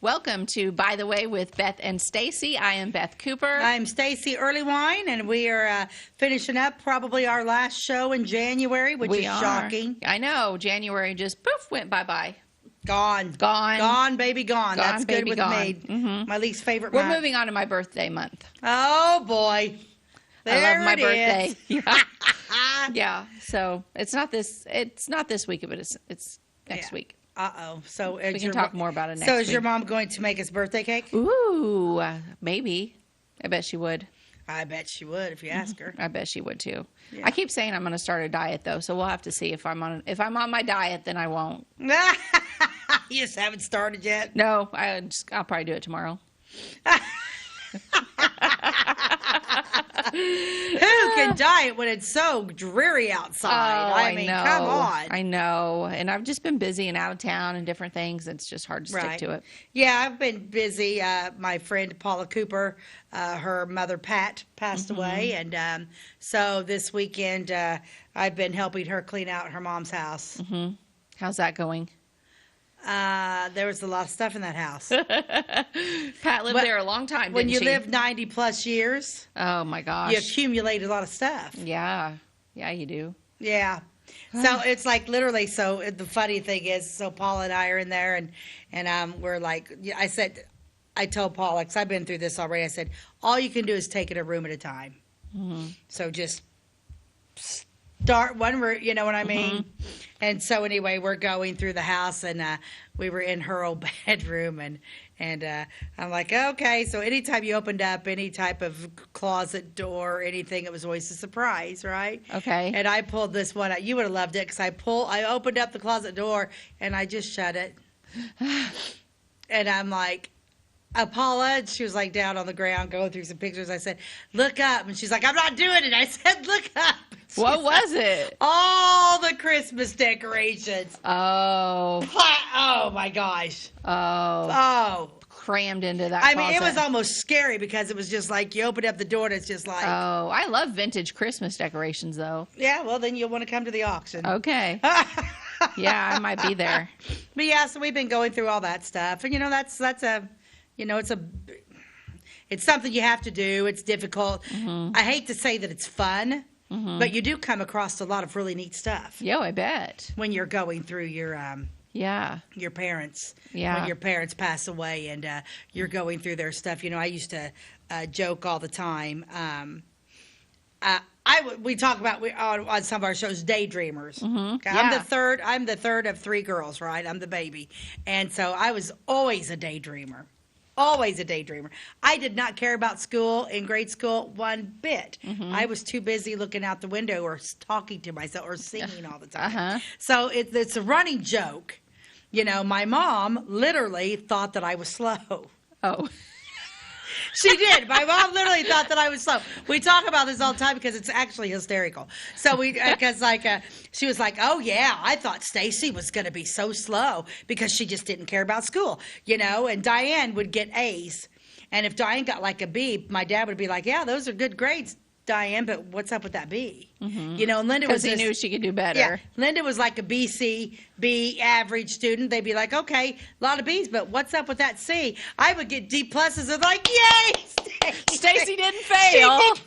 Welcome to By the Way with Beth and Stacey. I am Beth Cooper. I'm Stacey Earlywine, and we are finishing up probably our last show in January, which is shocking. I know. January just poof went bye-bye. Gone, baby, gone. That's good with me. Mm-hmm. My least favorite month. We're moving on to my birthday month. Oh, boy. I love my birthday. Yeah. So it's not this week, but it's next week. So we can talk more about it next week. So is your mom going to make us birthday cake? Ooh, maybe. I bet she would. I bet she would if you ask her. I bet she would too. Yeah. I keep saying I'm going to start a diet though, so we'll have to see if I'm on my diet, then I won't. You just haven't started yet? No, I'll probably do it tomorrow. Who can diet when it's so dreary outside? I mean, know. Come on. I know. And I've just been busy and out of town and different things. It's just hard to stick to it. Yeah, I've been busy. My friend Paula Cooper, her mother Pat passed away. And so this weekend I've been helping her clean out her mom's house. Mm-hmm. How's that going? There was a lot of stuff in that house. Pat lived there a long time, when didn't she? you live 90 plus years. Oh my gosh. You accumulate a lot of stuff. Yeah. Yeah, you do. Yeah. So it's like literally, so the funny thing is, so Paula and I are in there and we're like, I told Paula, because I've been through this already, I said, all you can do is take it a room at a time. Mm-hmm. So just start one room, you know what I mean? Mm-hmm. And so anyway, we're going through the house, and we were in her old bedroom, and I'm like, okay. So anytime you opened up any type of closet door or anything, it was always a surprise, right? Okay. And I pulled this one out. You would have loved it, because I opened up the closet door, and I just shut it. And I'm like, Paula, she was like down on the ground going through some pictures. I said, look up. And she's like, I'm not doing it. I said, look up. What was it? All the Christmas decorations. Oh. Oh, my gosh. Oh. Crammed into that I mean, it was almost scary, because it was just like you open up the door and it's just like. Oh, I love vintage Christmas decorations, though. Yeah, well, then you'll want to come to the auction. Okay. Yeah, I might be there. But yeah, so we've been going through all that stuff. And, it's something you have to do. It's difficult. Mm-hmm. I hate to say that it's fun. Mm-hmm. But you do come across a lot of really neat stuff. Yeah, I bet. When you're going through your parents. Yeah. When your parents pass away and you're going through their stuff. I used to joke all the time. We talk about on some of our shows, daydreamers. Mm-hmm. Okay? Yeah. I'm the third of three girls, right? I'm the baby. And so I was always a daydreamer. Always a daydreamer. I did not care about school in grade school one bit. Mm-hmm. I was too busy looking out the window or talking to myself or singing all the time. Uh-huh. So it's a running joke. My mom literally thought that I was slow. Oh. She did. My mom literally thought that I was slow. We talk about this all the time because it's actually hysterical. So she was like, oh yeah, I thought Stacey was going to be so slow because she just didn't care about school, and Diane would get A's. And if Diane got like a B, my dad would be like, yeah, those are good grades, Diane, but what's up with that B? Mm-hmm. And Linda was because he knew she could do better. Yeah, Linda was like a B average student. They'd be like, okay, a lot of B's, but what's up with that C? I would get D pluses and like, yay, Stacey didn't fail. She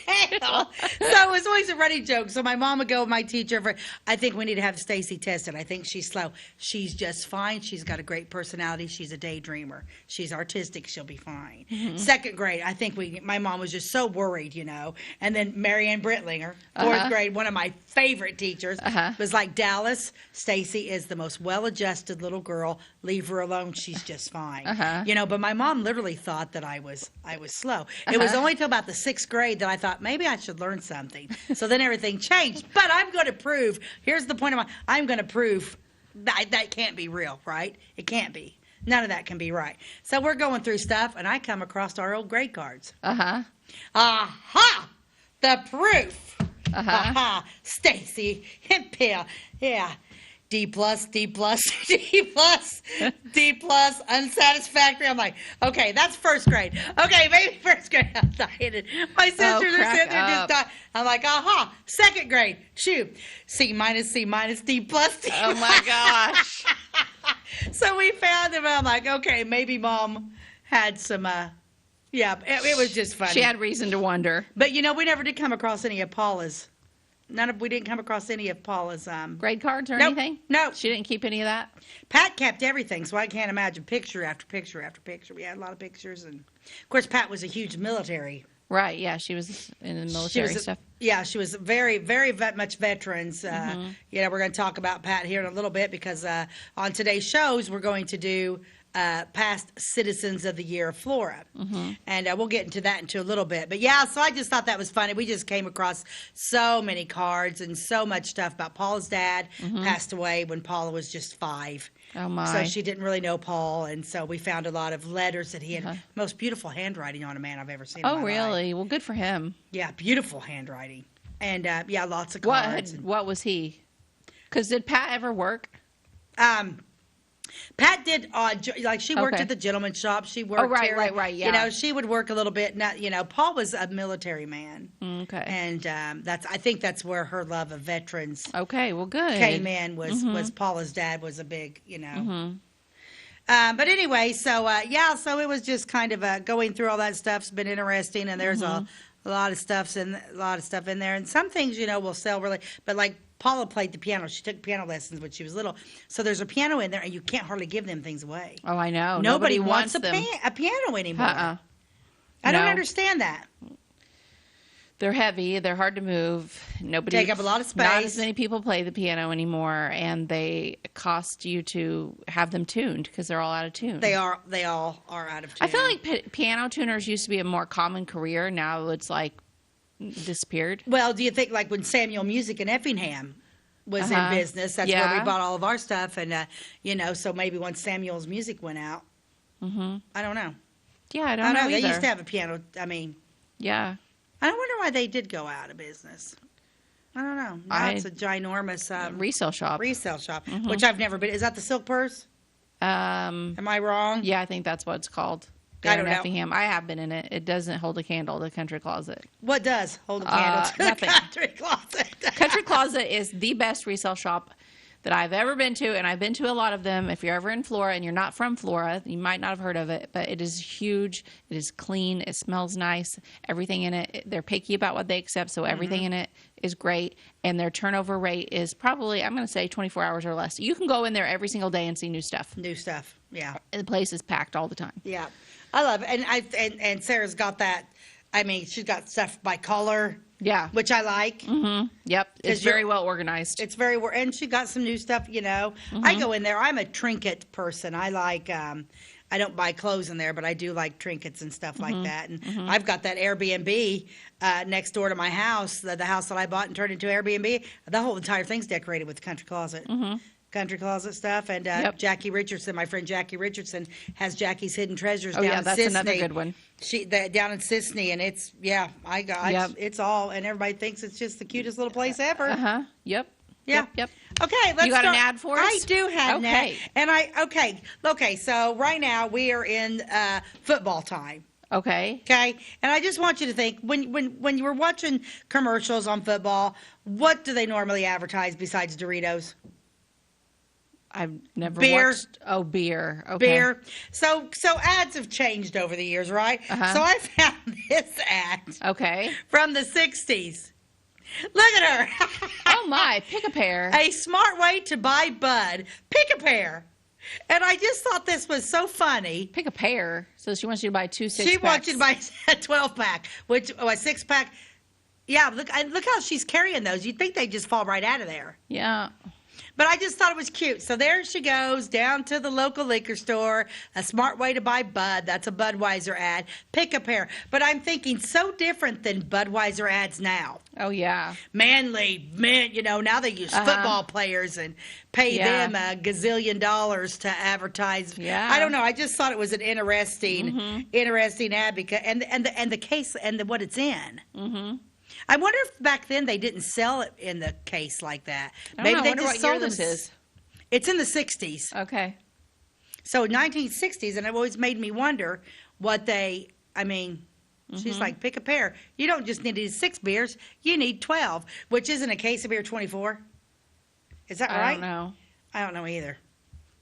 didn't fail. So it was always a running joke. So my mom would go with my teacher I think we need to have Stacey tested. I think she's slow. She's just fine. She's got a great personality. She's a daydreamer. She's artistic. She'll be fine. Mm-hmm. Second grade, I think my mom was just so worried, And then Marianne Brittlinger, fourth grade, one of my favorite teachers, was like, Dallas, Stacey is the most well-adjusted little girl. Leave her alone. She's just fine. But my mom literally thought that I was slow. It was only till about the sixth grade that I thought maybe I should learn something. So then everything changed. But I'm going to prove, here's the point I'm going to prove that can't be real, right? It can't be. None of that can be right. So we're going through stuff, and I come across our old grade cards. Aha! The proof. Aha! Stacey and Bill. Yeah. D+, D+, D+, D+, unsatisfactory. I'm like, okay, that's first grade. Okay, maybe first grade. I'm dying. My sisters are sitting there just dying. I'm like, aha, second grade. Shoot. C minus, D+, D+. Oh, my gosh. So we found him. I'm like, okay, maybe Mom had some. Yeah, it was just funny. She had reason to wonder. But we never did come across any of Paula's. We didn't come across any of Paula's Grade cards or nope, anything? No. She didn't keep any of that? Pat kept everything, so I can't imagine picture after picture after picture. We had a lot of pictures, and of course Pat was a huge military. Right, yeah, she was in the military stuff. Yeah, she was very, very much veterans. We're going to talk about Pat here in a little bit because on today's shows we're going to do past Citizens of the Year of Flora. And we'll get into that into a little bit. But yeah, so I just thought that was funny. We just came across so many cards and so much stuff about Paula's dad passed away when Paula was just 5. Oh, my. So she didn't really know Paul, and so we found a lot of letters that he had. Most beautiful handwriting on a man I've ever seen in my really? life. Well, good for him. Yeah, beautiful handwriting. And, yeah, lots of cards. What was he? Because did Pat ever work? Pat did like she worked at the gentleman's shop. She worked right, yeah. She would work a little bit. Not, Paul was a military man. Okay. And I think that's where her love of veterans okay, well, good. came in was Paula's dad was a big, but anyway, so so it was just kind of going through all that stuff's been interesting, and there's a lot of stuff in there, and some things will sell really, but like Paula played the piano. She took piano lessons when she was little, so there's a piano in there, and you can't hardly give them things away. Oh, I know. Nobody wants a them. a piano anymore. I don't understand that. They're heavy. They're hard to move. Nobody take up a lot of space. Not as many people play the piano anymore, and they cost you to have them tuned because they're all out of tune. They all are out of tune. I feel like piano tuners used to be a more common career. Now it's like disappeared. Well, do you think like when Samuel Music in Effingham was in business, that's where we bought all of our stuff, and so maybe once Samuel's Music went out, I don't know. Yeah, I don't know either. They used to have a piano. I mean, yeah. I wonder why they did go out of business. I don't know. Now it's a ginormous resale shop. Which I've never been. Is that the Silk Purse? Am I wrong? Yeah, I think that's what it's called. I don't know. Effingham. I have been in it. It doesn't hold a candle to the Country Closet. What does hold a candle to the Country Closet? Country Closet is the best resale shop that I've ever been to, and I've been to a lot of them. If you're ever in Flora and you're not from Flora, you might not have heard of it, but it is huge. It is clean. It smells nice. Everything in it, they're picky about what they accept, so everything in it is great, and their turnover rate is probably, I'm going to say 24 hours or less. You can go in there every single day and see new stuff. New stuff, yeah. And the place is packed all the time. Yeah. I love it. And Sarah's got that. I mean, she's got stuff by color. Yeah. Which I like. Yep. It's very well organized. It's very, and she got some new stuff, I go in there. I'm a trinket person. I like, I don't buy clothes in there, but I do like trinkets and stuff like that. And I've got that Airbnb next door to my house, the house that I bought and turned into Airbnb. The whole entire thing's decorated with Country Closet. Country Closet stuff, and Jackie Richardson, my friend Jackie Richardson, has Jackie's Hidden Treasures down in Sisney. That's another good one. Down in Sisney, and it's it's all, and everybody thinks it's just the cutest little place ever. Yep. Yeah. Yep. Okay, let's You got start. an ad for us? I do have an ad, and okay. So right now we are in football time. Okay. Okay, and I just want you to think when you were watching commercials on football, what do they normally advertise besides Doritos? I've never beer. watched. Oh, beer. Okay. Beer. So ads have changed over the years, right? So I found this ad. Okay. From the 60s. Look at her. Oh, my. Pick a pair. A smart way to buy bud. Pick a pair. And I just thought this was so funny. Pick a pair. So she wants you to buy 2 6-packs. She wants you to buy a 12-pack, a 6-pack. Yeah, look how she's carrying those. You'd think they'd just fall right out of there. Yeah. But I just thought it was cute. So there she goes down to the local liquor store. A smart way to buy bud. That's a Budweiser ad. Pick a pair. But I'm thinking so different than Budweiser ads now. Oh, yeah. Manly men, now they use football players and pay them a gazillion dollars to advertise. Yeah. I don't know. I just thought it was an interesting ad because and the case and what it's in. I wonder if back then they didn't sell it in the case like that. Maybe they just sold them. It's in the 60s. Okay. So 1960s, and it always made me wonder what they. I mean, she's like, pick a pair. You don't just need 6 beers. You need 12, which isn't a case of beer 24. Is that right? I don't know. I don't know either.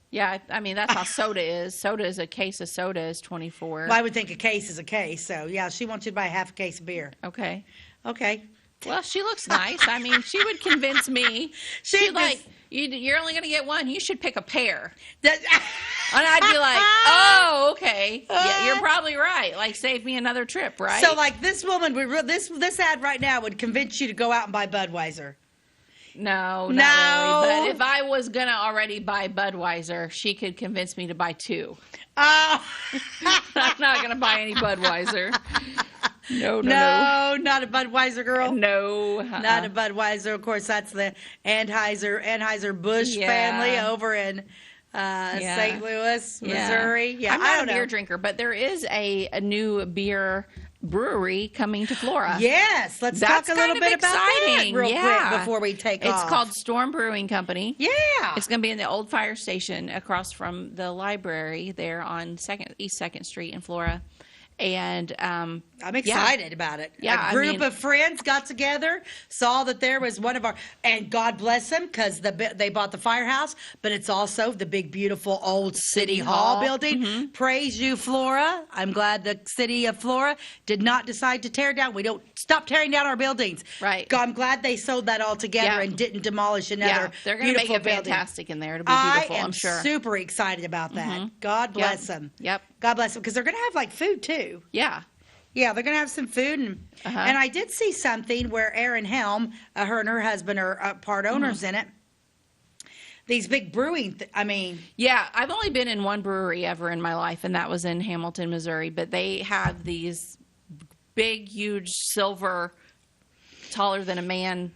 Yeah, I mean, that's how soda is. Soda is a case of soda is 24. Well, I would think a case is a case. So, yeah, she wants you to buy half a case of beer. Okay. Okay. Well, she looks nice. I mean, she would convince me. She'd like, you're only going to get one. You should pick a pair. That, And I'd be like, oh, okay. Yeah, you're probably right. Like, save me another trip, right? so, like, this woman, this ad right now would convince you to go out and buy Budweiser. No, No. not really. But if I was going to already buy Budweiser, she could convince me to buy 2. Oh. I'm not going to buy any Budweiser. No. No, not a Budweiser girl. No. Not a Budweiser. Of course, that's the Anheuser-Busch Yeah. family over in St. Louis, Missouri. Yeah, I'm I not don't a beer know. drinker, but there is a new beer brewery coming to Flora. Yes, let's That's talk a little kind of bit about that exciting. real Yeah. quick before we take off. It's called Storm Brewing Company. Yeah. It's going to be in the old fire station across from the library there on East 2nd Street in Flora. And I'm excited about it. Yeah, A group of friends got together, saw that there was one of our, and God bless them because they bought the firehouse, but it's also the big, beautiful old City Hall building. Mm-hmm. Praise you, Flora. I'm glad the city of Flora did not decide to tear down. We don't stop tearing down our buildings. Right. I'm glad they sold that all together Yeah. and didn't demolish another yeah, they're going to make beautiful it building. fantastic in there. It'll be beautiful, I am I'm sure. super excited about that. God bless them. Yep. God bless them because they're going to have like food too. Yeah. Yeah, they're gonna have some food, and I did see something where Erin Helm, her and her husband are part owners in it. These big brewing, Yeah, I've only been in one brewery ever in my life, and that was in Hamilton, Missouri. But they have these big, huge silver, taller than a man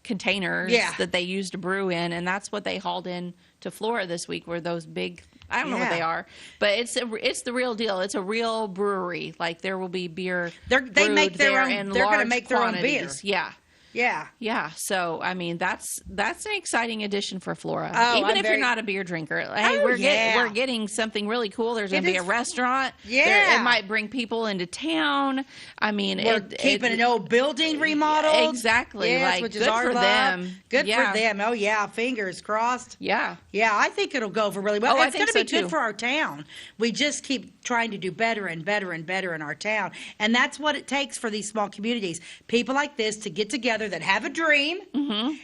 containers that they use to brew in, and that's what they hauled in to Flora this week. Were those big? I don't know what they are, but it's the real deal. It's a real brewery. Like there will be beer. They make their own. They're going to make their own beer. Yeah. Yeah. So I mean, that's an exciting addition for Flora. Oh, Even I'm if very- you're not a beer drinker, hey, we're getting something really cool. There's going to be a restaurant. Yeah. It might bring people into town. I mean, We're keeping an old building remodeled. Exactly. Yes, like which is good our for love. them. Good Yeah. for them. Oh yeah, fingers crossed. Yeah. Yeah, I think it'll go over really well. Oh, I It's think going to be so, good too. for our town. We just keep trying to do better and better and better in our town. And that's what it takes for these small communities. People like this to get together that have a dream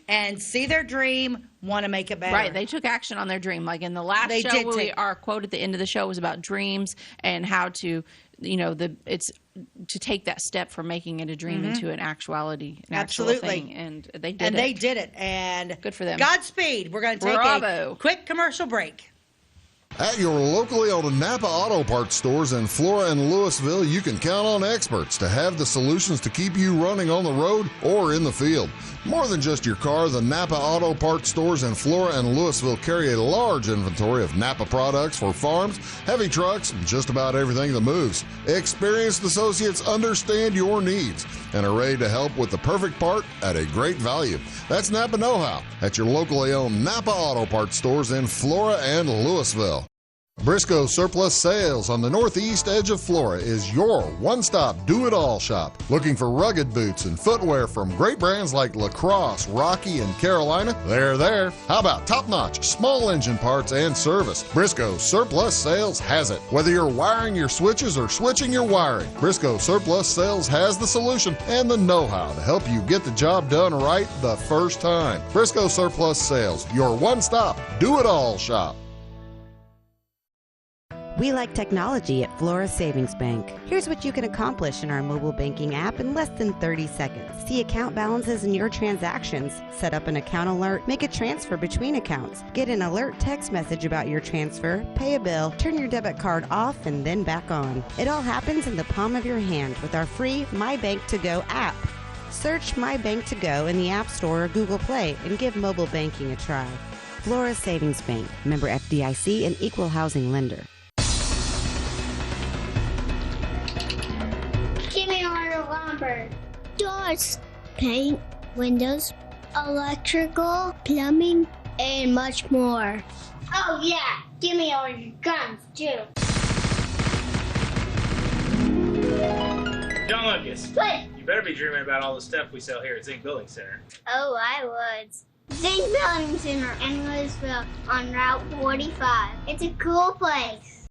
and see their dream, want to make it better. Right. They took action on their dream. Like in the last They show, did our quote at the end of the show was about dreams and how to, it's to take that step from making it a dream into an actuality, an actual Absolutely. thing. And they did And it. they did it. And Good for them. Godspeed. We're going to take Bravo. a quick commercial break. At your locally owned Napa Auto Parts stores in Flora and Louisville, you can count on experts to have the solutions to keep you running on the road or in the field. More than just your car, the Napa Auto Parts stores in Flora and Louisville carry a large inventory of Napa products for farms, heavy trucks, and just about everything that moves. Experienced associates understand your needs and are ready to help with the perfect part at a great value. That's Napa Know-How at your locally owned Napa Auto Parts stores in Flora and Louisville. Briscoe Surplus Sales on the northeast edge of Flora is your one-stop do-it-all shop. Looking for rugged boots and footwear from great brands like Lacrosse, Rocky, and Carolina? They're there. How about top-notch small engine parts and service? Briscoe Surplus Sales has it. Whether you're wiring your switches or switching your wiring, Briscoe Surplus Sales has the solution and the know-how to help you get the job done right the first time. Briscoe Surplus Sales, your one-stop do-it-all shop. We like technology at Flora Savings Bank. Here's what you can accomplish in our mobile banking app in less than 30 seconds. See account balances in your transactions, set up an account alert, make a transfer between accounts, get an alert text message about your transfer, pay a bill, turn your debit card off and then back on. It all happens in the palm of your hand with our free My Bank to Go app. Search My Bank to Go in the App Store or Google Play and give mobile banking a try. Flora Savings Bank, member FDIC and equal housing lender. Give me all lumber. Doors, paint, windows, electrical, plumbing, and much more. Oh yeah, give me all your guns too. John Lucas, What? you better be dreaming about all the stuff we sell here at Zink Building Center. Oh, I would. St. Building Center in Louisville on Route 45. It's a cool place.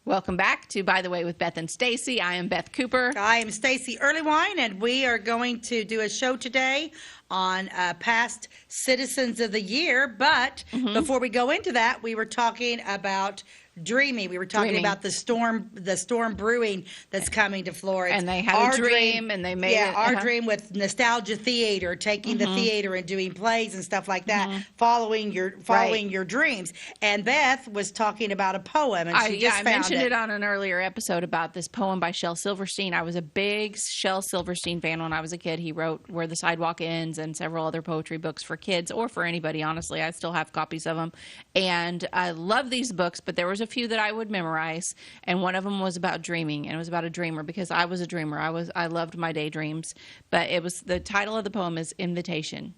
Welcome back to By the Way with Beth and Stacey. I am Beth Cooper. I am Stacey Earlywine, and we are going to do a show today on past Citizens of the Year. But before we go into that, we were talking about dreaming. We were talking about the storm brewing that's coming to Florida. And they had a dream, and they made it. Our dream with Nostalgia Theater, taking the theater and doing plays and stuff like that, following your dreams. And Beth was talking about a poem, and I mentioned it on an earlier episode about this poem by Shel Silverstein. I was a big Shel Silverstein fan when I was a kid. He wrote Where the Sidewalk Ends and several other poetry books for kids or for anybody, honestly. I still have copies of them. And I love these books, but there was a few that I would memorize, and one of them was about dreaming, and it was about a dreamer because I was a dreamer. I loved my daydreams, but it was, the title of the poem is Invitation,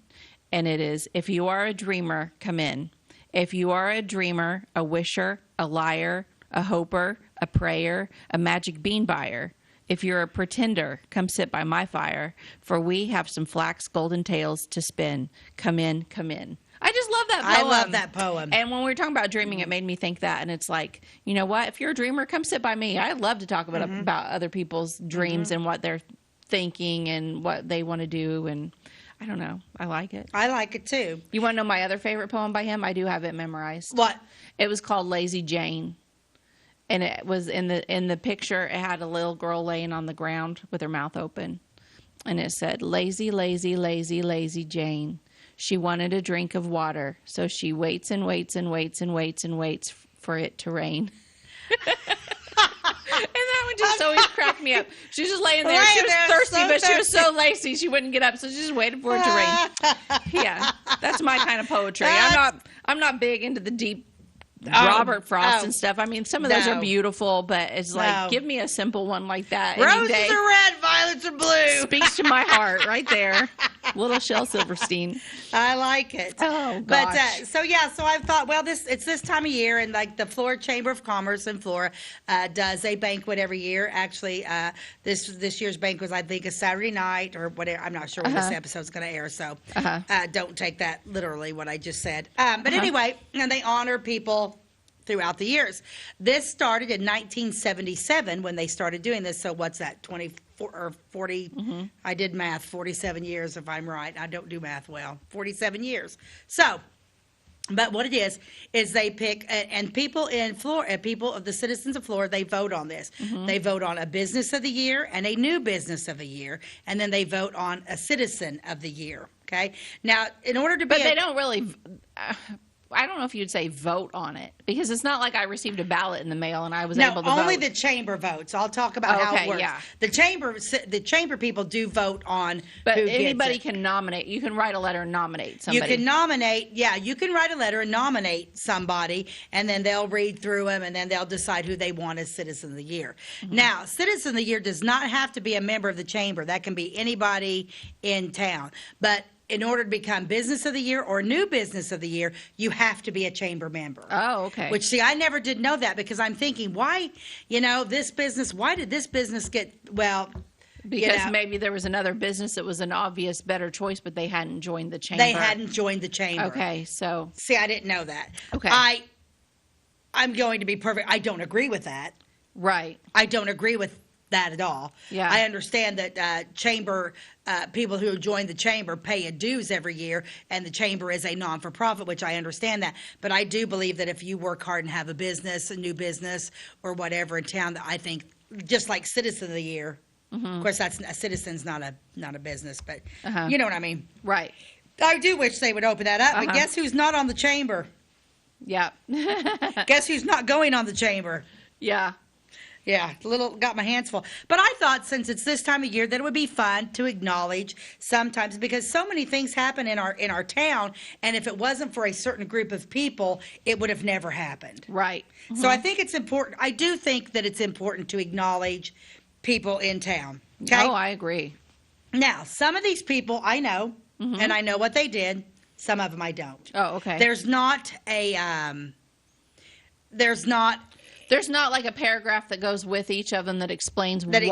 and it is, if you are a dreamer, come in. If you are a dreamer, a wisher, a liar, a hoper, a prayer, a magic bean buyer, if you're a pretender, come sit by my fire, for we have some flax golden tales to spin. Come in, come in. I just love that poem. I love that poem. And when we were talking about dreaming, it made me think that. And it's like, you know what? If you're a dreamer, come sit by me. I love to talk about other people's dreams and what they're thinking and what they want to do. And I don't know. I like it. I like it too. You want to know my other favorite poem by him? I do have it memorized. What? It was called Lazy Jane. And it was in the picture, it had a little girl laying on the ground with her mouth open. And it said, lazy, lazy, lazy, lazy Jane. She wanted a drink of water, so she waits and waits and waits and waits and waits for it to rain. And that one just always cracked me up. She was just laying there. She was thirsty, but she was so lazy she wouldn't get up, so she just waited for it to rain. Yeah, that's my kind of poetry. I'm not big into the deep Robert Frost and stuff. I mean, some of those are beautiful, but it's like, give me a simple one like that. Roses are red, violets are blue. Speaks to my heart right there. Little Shel Silverstein. I like it. Oh, gosh. But, so I thought, well, it's this time of year, and like the Flora Chamber of Commerce in Flora does a banquet every year. Actually, this year's banquet was, I think, a Saturday night or whatever. I'm not sure when this episode's going to air, so don't take that literally, what I just said. But anyway, and they honor people throughout the years. This started in 1977 when they started doing this. So what's that, 24 or 40? I did math, 47 years if I'm right. I don't do math well. 47 years. So, but what it is they pick, and people in Florida, people of the citizens of Florida, they vote on this. They vote on a business of the year and a new business of the year, and then they vote on a citizen of the year. Okay. Now, in order to be, but they don't really. I don't know if you'd say vote on it, because it's not like I received a ballot in the mail and I was able to vote. No, only the chamber votes. I'll talk about how it works. Yeah. The chamber people do vote on. But who anybody gets it. Can nominate. You can write a letter and nominate somebody. You can nominate. Yeah, you can write a letter and nominate somebody, and then they'll read through them, and then they'll decide who they want as Citizen of the Year. Now, Citizen of the Year does not have to be a member of the chamber. That can be anybody in town. But in order to become Business of the Year or New Business of the Year, you have to be a chamber member. Oh, okay. Which, see, I never did know that, because I'm thinking, why, why did this business get, because maybe there was another business that was an obvious better choice, but they hadn't joined the chamber. They hadn't joined the chamber. Okay, so. See, I didn't know that. Okay. I'm going to be perfect. I don't agree with that. Right. I don't agree with that at all. Yeah. I understand that chamber people who join the chamber pay a dues every year, and the chamber is a non-for-profit, which I understand that. But I do believe that if you work hard and have a business, a new business or whatever in town, that I think just like Citizen of the Year. Of course, that's a citizen's not a business, but you know what I mean. Right. I do wish they would open that up. But guess who's not on the chamber? Yeah. Guess who's not going on the chamber? Yeah. Yeah, got my hands full. But I thought, since it's this time of year, that it would be fun to acknowledge sometimes, because so many things happen in our town, and if it wasn't for a certain group of people, it would have never happened. Right. So I think it's important. I do think that it's important to acknowledge people in town. Okay? Oh, I agree. Now, some of these people I know, and I know what they did. Some of them I don't. Oh, okay. There's not like a paragraph that goes with each of them that explains what they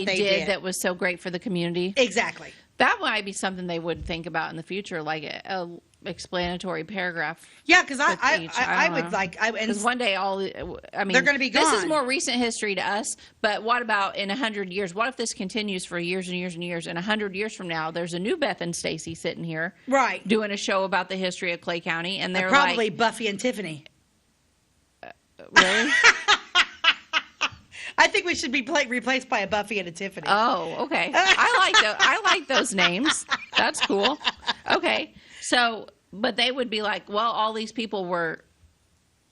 did that was so great for the community. Exactly. That might be something they would think about in the future, like a explanatory paragraph. Yeah, because with I each. I don't would know. like I and Because one day They're gonna be This is gone. more recent history to us, but what about in 100 years? What if this continues for years and years and years? And 100 years from now, there's a new Beth and Stacey sitting here, right doing a show about the history of Clay County, and they're probably like, Buffy and Tiffany. really? I think we should be replaced by a Buffy and a Tiffany. Oh, okay. I like those names. That's cool. Okay, so but they would be like, well, all these people were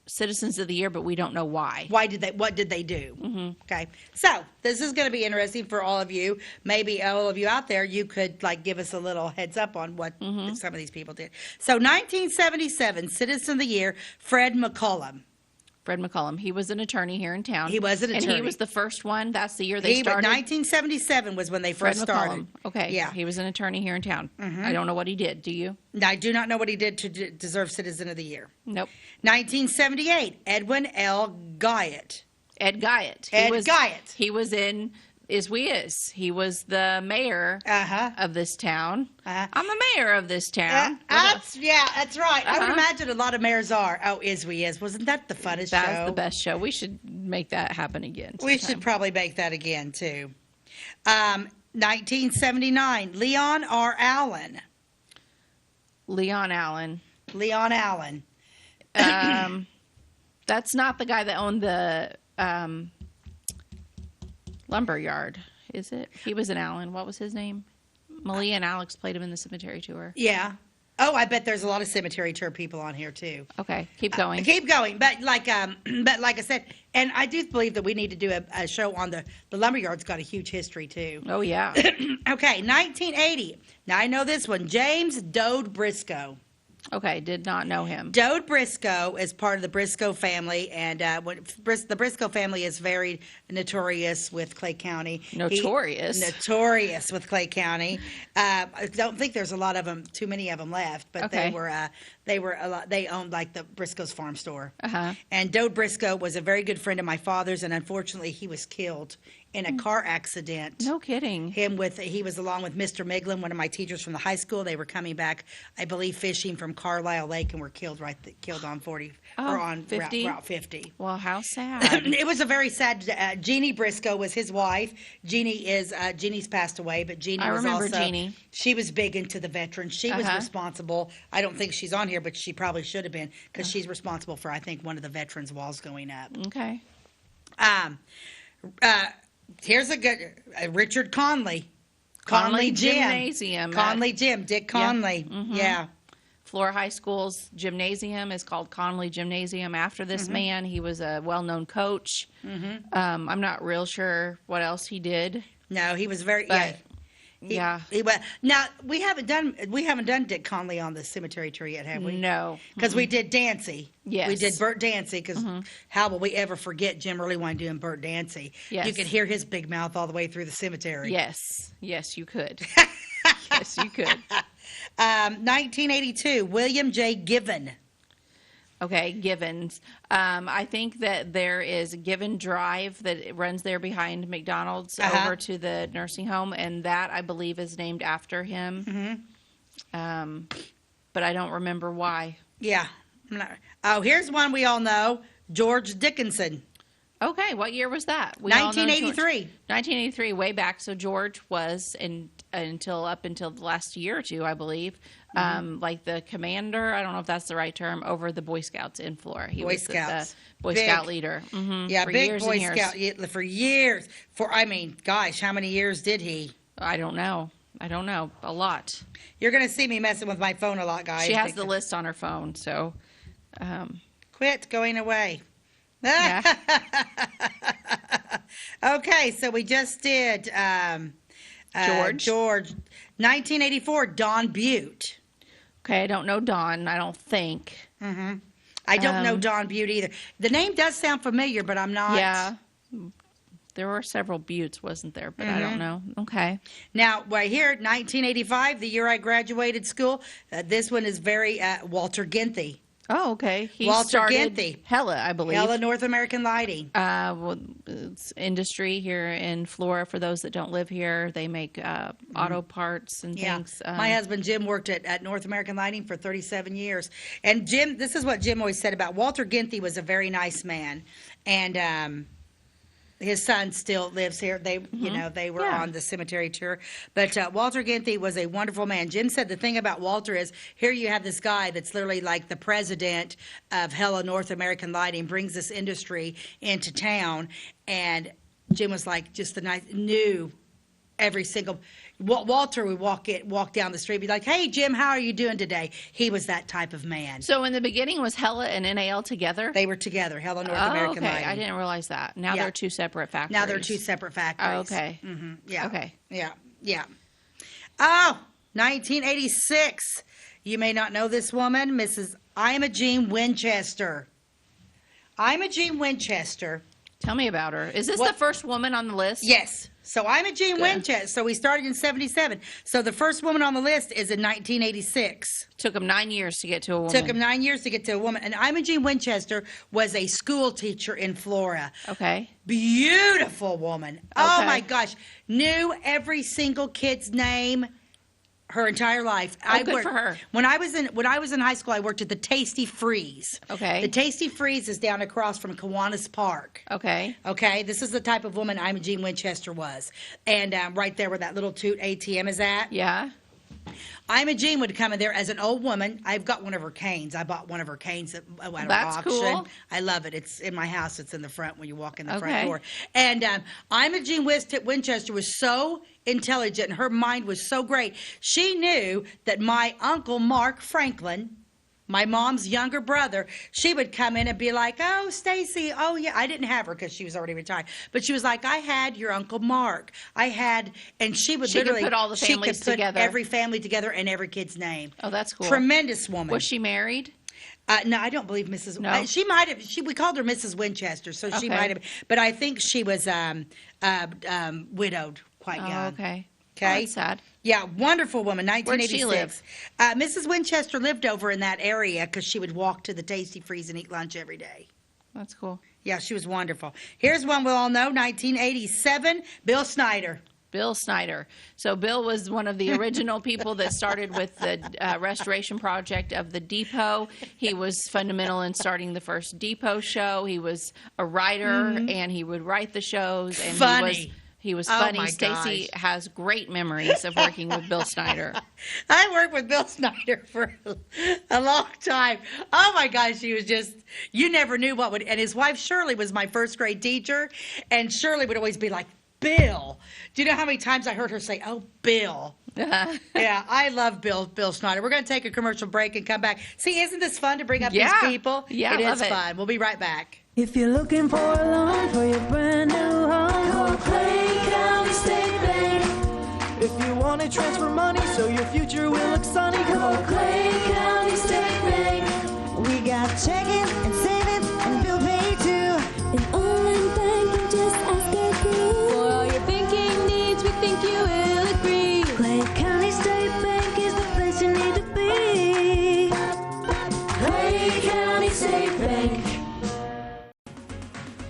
citizens of the year, but we don't know why. What did they do? Mm-hmm. Okay, so this is going to be interesting for all of you. Maybe all of you out there, you could like give us a little heads up on what some of these people did. So 1977, Citizen of the Year, Fred McCollum. Fred McCollum. He was an attorney here in town. He was an And attorney. he was the first one. That's the year they started. 1977 was when they Fred first started. McCollum. Okay. Yeah. He was an attorney here in town. I don't know what he did. Do you? I do not know what he did to deserve Citizen of the Year. Nope. 1978, Edwin L. Guyot. Ed Guyot. Guyot. He was in Is We Is. He was the mayor of this town. I'm the mayor of this town. That's right. I would imagine a lot of mayors are. Oh, Is We Is. Wasn't that the funnest show? That was the best show. We should make that happen again. We should probably make that again, too. 1979, Leon R. Allen. Leon Allen. Leon Allen. That's not the guy that owned the lumber yard, is it? He was an Allen. What was his name? Malia and Alex played him in the cemetery tour. Yeah. Oh, I bet there's a lot of cemetery tour people on here, too. Okay, keep going. Keep going, but like I said, and I do believe that we need to do a show on the lumberyard's got a huge history too. Oh yeah. Okay, 1980. Now I know this one, James Dode Briscoe. Okay, did not know him. Dode Briscoe is part of the Briscoe family, and the Briscoe family is very notorious with Clay County. Notorious? Notorious with Clay County. I don't think there's a lot of them, too many of them left, but Okay. they were a lot. They owned like the Briscoe's farm store. Uh-huh. And Dode Briscoe was a very good friend of my father's, and unfortunately, he was killed in a car accident. No kidding. He was along with Mr. Miglin, one of my teachers from the high school. They were coming back, I believe, fishing from Carlisle Lake, and were killed on 40 or on 50? Route 50. Well, how sad. It was a very sad. Jeannie Briscoe was his wife. Jeannie's passed away, but Jeannie I was remember also. Jeannie. She was big into the veterans. She was responsible. I don't think she's on here, but she probably should have been because she's responsible for I think one of the veterans walls going up. Okay. Here's a good Richard Conley. Conley Jim. Gymnasium. Conley Jim. Dick Conley. Yeah. Flora High School's gymnasium is called Conley Gymnasium after this man. He was a well-known coach. I'm not real sure what else he did. No, he was very. But, yeah. He went. Now we haven't done Dick Conley on the cemetery tour yet, have we? No. Because we did Dancy. Yes. We did Bert Dancy because how will we ever forget Jim Earlywine doing Bert Dancy? Yes. You could hear his big mouth all the way through the cemetery. Yes. Yes, you could. Yes, you could. 1982, William J. Given. Okay, Givens. I think that there is Given Drive that runs there behind McDonald's over to the nursing home, and that I believe is named after him. But I don't remember why. Yeah. Here's one we all know, George Dickinson. Okay, what year was that? We all know George. 1983. 1983, way back. So George was until the last year or two, I believe, like the commander. I don't know if that's the right term, over the Boy Scouts in Flora. He was Scouts. the Boy Scout leader. Yeah, for big years Boy and years. Scout for years. Gosh, how many years did he? I don't know. A lot. You're going to see me messing with my phone a lot, guys. She has the list on her phone, so. Quit going away. Yeah. Okay, so we just did George. 1984, Don Butte. Okay, I don't know Don. I don't think. I don't know Don Butte either. The name does sound familiar, but I'm not. Yeah. There were several Buttes, wasn't there? But I don't know. Okay. Now, right here, 1985, the year I graduated school. This one is very Walter Ginthy. Oh, okay. He Walter started Ginthy. Hella, I believe. Hella North American Lighting. Well, it's industry here in Flora. For those that don't live here, they make auto parts and things. My husband Jim worked at North American Lighting for 37 years. And Jim, this is what Jim always said about Walter Ginthy was a very nice man. And his son still lives here. They, they were on the cemetery tour. But Walter Ginthy was a wonderful man. Jim said the thing about Walter is here you have this guy that's literally like the president of Hella North American Lighting, brings this industry into town. And Jim was like just the nice, knew every single. Walter would walk down the street, be like, "Hey, Jim, how are you doing today?" He was that type of man. So in the beginning, was Hella and NAL together? They were together, Hella North American Lighting. I didn't realize that. Now they're two separate factories. Now they're two separate factories. Oh, okay. Mm-hmm. Yeah. Okay. Yeah. Oh, 1986. You may not know this woman, Mrs. Imogene Winchester. Imogene Winchester. Tell me about her. Is this the first woman on the list? Yes. So Imogene Winchester. So we started in 77. So the first woman on the list is in 1986. Took them 9 years to get to a woman. Took them 9 years to get to a woman. And Imogene Winchester was a school teacher in Flora. Okay. Beautiful woman. Okay. Oh my gosh. Knew every single kid's name her entire life. Good for her. When I was in high school, I worked at the Tasty Freeze. Okay. The Tasty Freeze is down across from Kiwanis Park. Okay. Okay. This is the type of woman Imogene Winchester was. And right there where that little toot ATM is at. Yeah. Imogene would come in there as an old woman. I've got one of her canes. I bought one of her canes at an That's auction. cool. I love it. It's in my house. It's in the front when you walk in the Okay. front door. And Imogene Winchester was so intelligent, and her mind was so great. She knew that my uncle Mark Franklin, my mom's younger brother, she would come in and be like, "Oh, Stacey, oh yeah." I didn't have her because she was already retired. But she was like, "I had your Uncle Mark. I had," and she would literally, put all the families she could put together. every family together and every kid's name. Oh, that's cool. Tremendous woman. Was she married? No, I don't believe Mrs. No? She might have. We called her Mrs. Winchester, so she Okay. might have. But I think she was widowed, quite young. Oh, okay. Okay. Oh, that's sad. Yeah, wonderful woman, 1986. Where'd she live? Mrs. Winchester lived over in that area because she would walk to the Tasty Freeze and eat lunch every day. That's cool. Yeah, she was wonderful. Here's one we all know, 1987, Bill Snyder. Bill Snyder. So Bill was one of the original people that started with the restoration project of the depot. He was fundamental in starting the first depot show. He was a writer, and he would write the shows. And Funny. He was Oh, funny. my Stacy gosh. has great memories of working with Bill Snyder. I worked with Bill Snyder for a long time. Oh my gosh, he was just, you never knew what would, and his wife Shirley was my first grade teacher, and Shirley would always be like, "Bill." Do you know how many times I heard her say, "Oh, Bill"? Yeah, I love Bill Snyder. We're going to take a commercial break and come back. See, isn't this fun to bring up these people? Yeah, it I is love it. fun. We'll be right back. If you're looking for a loan for your brand new home, call Clay County State Bank. If you want to transfer money so your future will look sunny, call Clay County State Bank. We got checking and savings and bill pay too. An online banking, just ask our crew. For all your banking needs, we think you will agree. Clay County State Bank is the place you need to be. Clay County State Bank.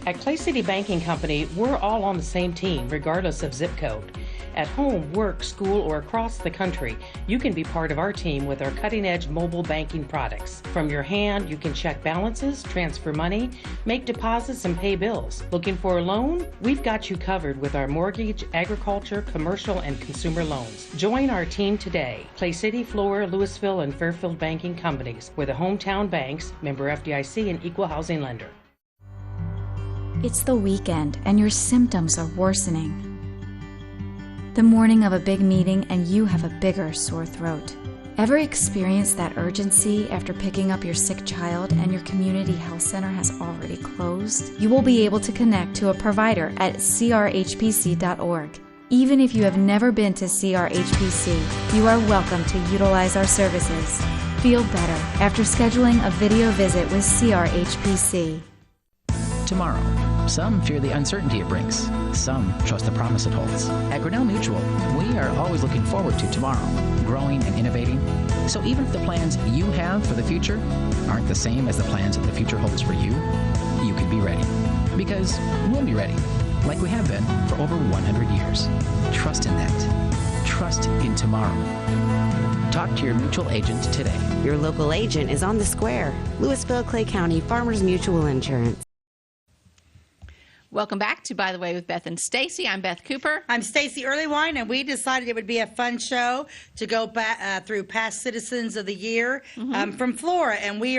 At Clay City Banking Company, we're all on the same team, regardless of zip code. At home, work, school, or across the country, you can be part of our team with our cutting-edge mobile banking products. From your hand, you can check balances, transfer money, make deposits, and pay bills. Looking for a loan? We've got you covered with our mortgage, agriculture, commercial, and consumer loans. Join our team today. Clay City, Flora, Louisville, and Fairfield Banking Companies. We're the hometown banks, member FDIC, and equal housing lender. It's the weekend and your symptoms are worsening. The morning of a big meeting and you have a bigger sore throat. Ever experienced that urgency after picking up your sick child and your community health center has already closed? You will be able to connect to a provider at crhpc.org. Even if you have never been to CRHPC, you are welcome to utilize our services. Feel better after scheduling a video visit with CRHPC. Tomorrow. Some fear the uncertainty it brings. Some trust the promise it holds. At Grinnell Mutual, we are always looking forward to tomorrow, growing and innovating, So even if the plans you have for the future aren't the same as the plans that the future holds for you, you can be ready. Because we'll be ready, like we have been for over 100 years. Trust in that. Trust in tomorrow. Talk to your mutual agent today. Your local agent is on the square. Louisville, Clay County Farmers Mutual Insurance. Welcome back to By the Way with Beth and Stacey. I'm Beth Cooper. I'm Stacey Earlywine, and we decided it would be a fun show to go back through past Citizens of the Year from Flora. And we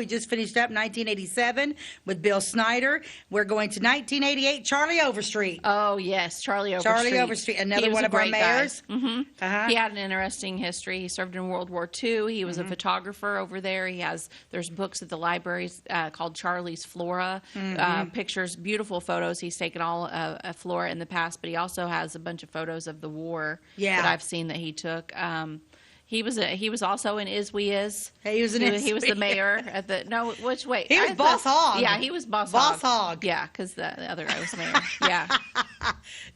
just finished up 1987 with Bill Snyder. We're going to 1988, Charlie Overstreet. Oh, yes, Charlie Overstreet. Charlie Overstreet, another one of our mayors. He had an interesting history. He served in World War II. He was a photographer over there. There's books at the libraries called Charlie's Flora, pictures, beautiful photos. He's taken all of Flora in the past, but he also has a bunch of photos of the war that I've seen that he took. He was also in Is We Is. He was He was the mayor at the He was Boss Hogg. Yeah, he was Boss Hogg. Yeah, because the other guy was mayor. Yeah.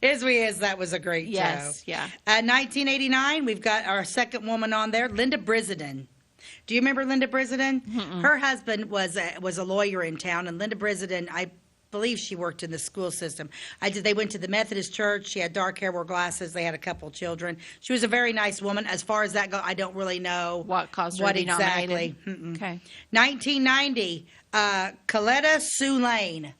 Is We Is, that was a great show. Yeah. 1989, we've got our second woman on there, Linda Brizenden. Do you remember Linda Brizenden? Her husband was a lawyer in town, and Linda Brizenden, I believe she worked in the school system. They went to the Methodist church. She had dark hair, wore glasses. They had a couple children. She was a very nice woman. As far as that goes, I don't really know what caused her to be exactly. nominated. Okay. 1990, Coletta Sue Lane.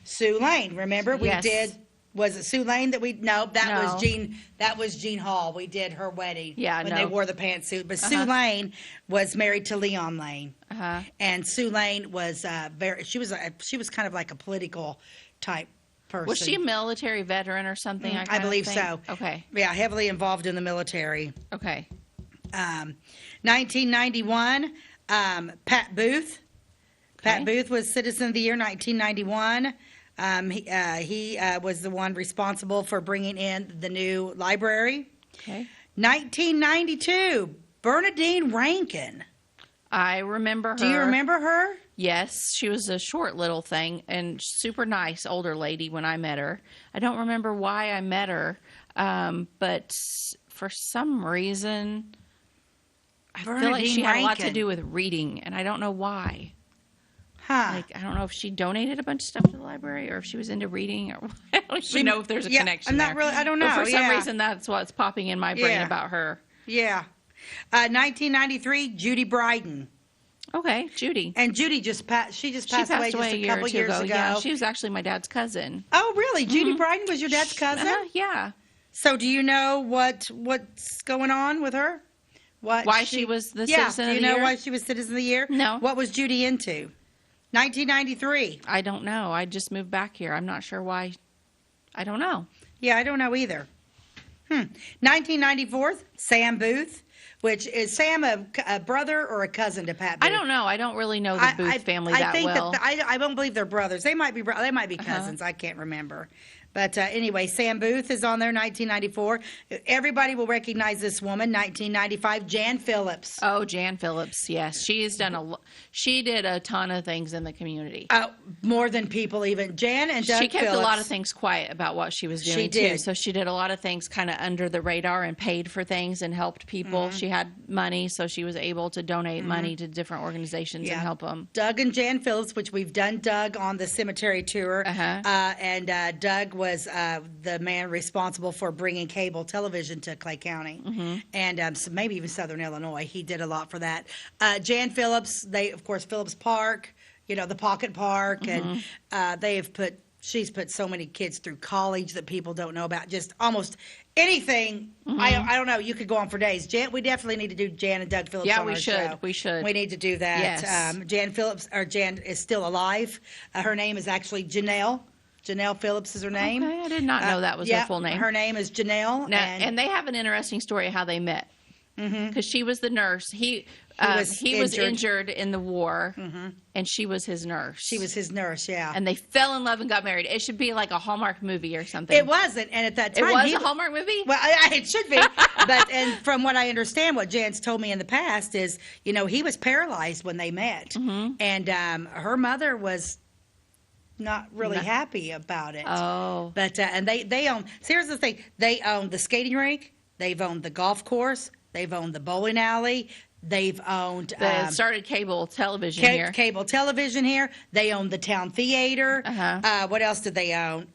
Sue Lane, remember? We did. Was it Sue Lane that we? No, was Jean. That was Jean Hall. We did her wedding. Yeah, when they wore the pantsuit. But Sue Lane was married to Leon Lane. And Sue Lane was She was kind of like a political type person. Was she a military veteran or something? I believe so. Okay. Yeah, heavily involved in the military. Okay. 1991, Pat Booth. Pat Booth was Citizen of the Year, 1991. He was the one responsible for bringing in the new library. Okay. 1992, Bernadine Rankin. I remember her. Do you remember her? Yes, she was a short little thing and super nice older lady when I met her. I don't remember why I met her, but for some reason, I feel like she had a lot to do with reading, and I don't know why. I don't know if she donated a bunch of stuff to the library or if she was into reading, or I don't even know if there's a connection I'm not there. really, I don't know. But for some reason, that's what's popping in my brain about her. Yeah. 1993, Judy Bryden. Okay, Judy. And Judy just passed away just a couple years ago. Yeah, she was actually my dad's cousin. Oh, really? Judy Bryden was your dad's cousin? Yeah. So do you know what's going on with her? Why she was the Citizen of the Year? Do you know why she was Citizen of the Year? No. What was Judy into? 1993. I don't know. I just moved back here. I'm not sure why. I don't know. Yeah, I don't know either. 1994, Sam Booth, which is Sam a brother or a cousin to Pat Booth? I don't know. I don't really know the Booth family that well. I don't believe they're brothers. They might be cousins. I can't remember. But anyway, Sam Booth is on there, 1994. Everybody will recognize this woman, 1995, Jan Phillips. Oh, Jan Phillips, yes. She's done she did a ton of things in the community. More than people even. Jan and Doug She kept Phillips, a lot of things quiet about what she was doing, she did. too. So she did a lot of things kind of under the radar and paid for things and helped people. She had money, so she was able to donate money to different organizations and help them. Doug and Jan Phillips, which we've done Doug on the cemetery tour. And Doug was the man responsible for bringing cable television to Clay County, and so maybe even Southern Illinois. He did a lot for that. Jan Phillips, of course, Phillips Park, the Pocket Park, and she's put so many kids through college that people don't know about. Just almost anything. I don't know. You could go on for days. we definitely need to do Jan and Doug Phillips. Yeah, on we our should. show. We should. We need to do that. Yes. Jan is still alive. Her name is actually Janelle. Janelle Phillips is her name. Okay, I did not know that was her full name. Her name is Janelle. And they have an interesting story of how they met. Because she was the nurse. He was injured in the war, and she was his nurse. She was his nurse, yeah. And they fell in love and got married. It should be like a Hallmark movie or something. It wasn't, and at that time... It was a Hallmark movie? Well, it should be. And from what I understand, what Jan's told me in the past is, he was paralyzed when they met. And her mother was... not really happy about it. Oh. But, and they own, so here's the thing, they own the skating rink, they've owned the golf course, they've owned the bowling alley, They've owned They started cable television here. Cable television here. They owned the town theater. Uh-huh. What else did they own?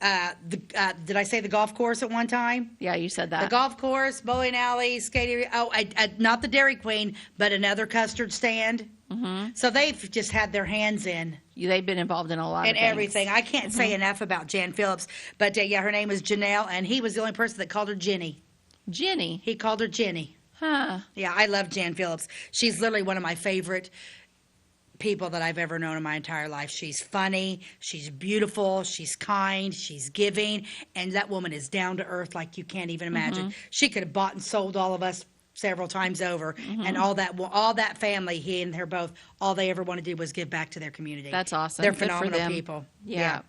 Did I say the golf course at one time? Yeah, you said that. The golf course, bowling alley, skating. Oh, not the Dairy Queen, but another custard stand. Mm-hmm. So they've just had their hands in. They've been involved in a lot of things. Everything. I can't say enough about Jan Phillips, but yeah, her name was Janelle, and he was the only person that called her Jenny. Jenny? He called her Jenny. Huh. Yeah, I love Jan Phillips. She's literally one of my favorite people that I've ever known in my entire life. She's funny, she's beautiful, she's kind, she's giving, and that woman is down to earth like you can't even imagine. Mm-hmm. She could have bought and sold all of us several times over, and all that family, he and her both, all they ever wanted to do was give back to their community. That's awesome. They're Good phenomenal for them. people. Yeah.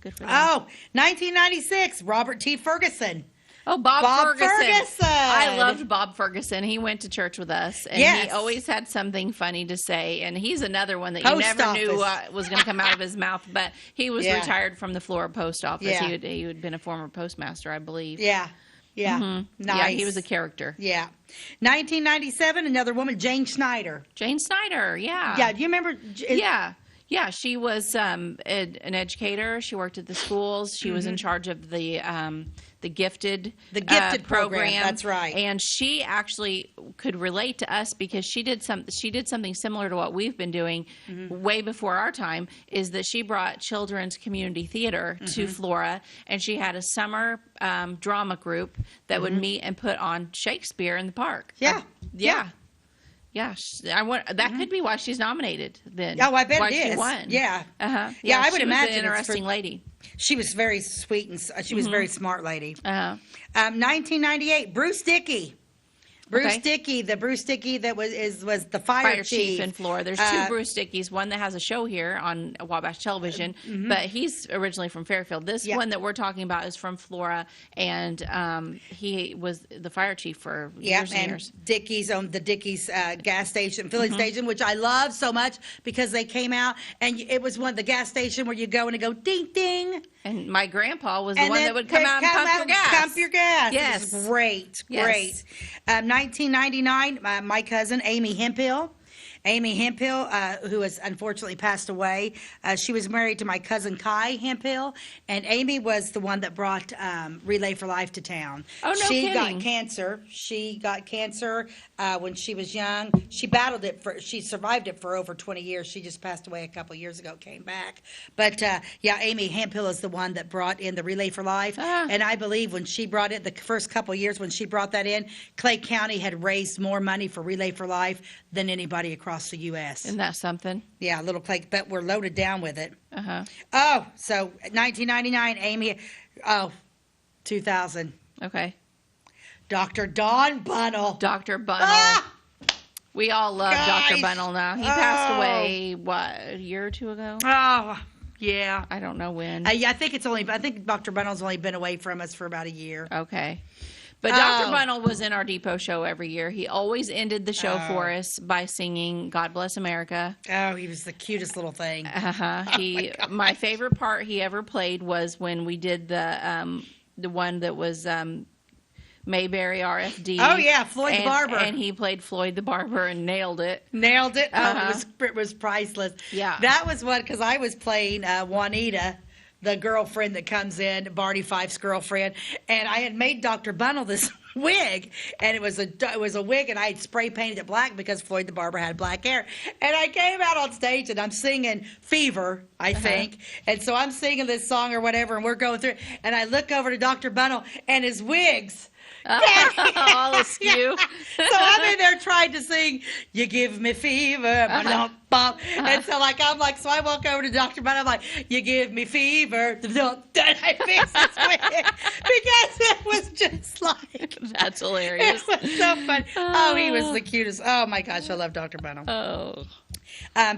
Good for them. Oh, 1996, Robert T. Ferguson. Oh, Bob Ferguson. I loved Bob Ferguson. He went to church with us, and he always had something funny to say. And he's another one that you never knew was going to come out of his mouth. But he was retired from the Flora post office. Yeah. He had been a former postmaster, I believe. Yeah. Yeah. Mm-hmm. Nice. Yeah, he was a character. Yeah. 1997, another woman, Jane Snyder. Jane Snyder, yeah. Yeah, do you remember? Yeah. Yeah, she was an educator. She worked at the schools. She was in charge of the gifted program. That's right. And she actually could relate to us because she did something similar to what we've been doing way before our time. Is that she brought children's community theater to Flora, and she had a summer drama group that would meet and put on Shakespeare in the park. Yeah. Yeah. Yeah, that could be why she's nominated then. Oh, I bet why it is. She won. Yeah. Uh-huh. Yeah, I would she imagine was an interesting lady. She was very sweet, and she was a very smart lady. Uh-huh. 1998, Bruce Dickey. Bruce Dickey, the Bruce Dickey that was the fire chief in Flora. There's two Bruce Dickeys. One that has a show here on Wabash Television, but he's originally from Fairfield. This one that we're talking about is from Flora, and he was the fire chief for years and years. Dickey's owned the Dickey's gas station, filling station, which I love so much because they came out, and it was one of the gas station where you go and it go ding ding. And my grandpa was the one that would come out and pump your gas. Pump your gas. Yes. It was great. Yes. Great. 1999, my cousin, Amy Hempill. Amy Hempill, who has unfortunately passed away, she was married to my cousin Kai Hempill, and Amy was the one that brought Relay for Life to town. Oh, no She kidding. got cancer. She got cancer when she was young. She battled it she survived it for over 20 years. She just passed away a couple years ago, came back. But Amy Hempill is the one that brought in the Relay for Life, and I believe when she brought it, the first couple years when she brought that in, Clay County had raised more money for Relay for Life than anybody across the U.S. Isn't that something? Yeah, little Clay, but we're loaded down with it. Uh-huh. Oh, so 1999, Amy, 2000. Okay. Dr. Don Bunnell. Dr. Bunnell. Ah! We all love Guys. Dr. Bunnell now. He passed away, a year or two ago? Oh, yeah. I don't know when. I think Dr. Bunnell's only been away from us for about a year. Okay. But Dr. Bunnell was in our depot show every year. He always ended the show for us by singing "God Bless America." Oh, he was the cutest little thing. My favorite part he ever played was when we did the one that was Mayberry RFD. Oh yeah, Floyd the Barber. And he played Floyd the Barber and nailed it. Nailed it. Oh, it was priceless. Yeah. That was one because I was playing Juanita, the girlfriend that comes in, Barney Fife's girlfriend, and I had made Dr. Bunnell this wig, and it was a wig, and I had spray painted it black because Floyd the Barber had black hair. And I came out on stage, and I'm singing Fever, I think, and so I'm singing this song or whatever, and we're going through it, and I look over to Dr. Bunnell, and his wigs. All askew. So I'm in there trying to sing, "You Give Me Fever," and so so I walk over to Dr. Bunnell, I'm like, "You give me fever," and I fix his wig because it was just like that's hilarious. It was so fun. Oh, he was the cutest. Oh my gosh, I love Dr. Bunnell. Oh.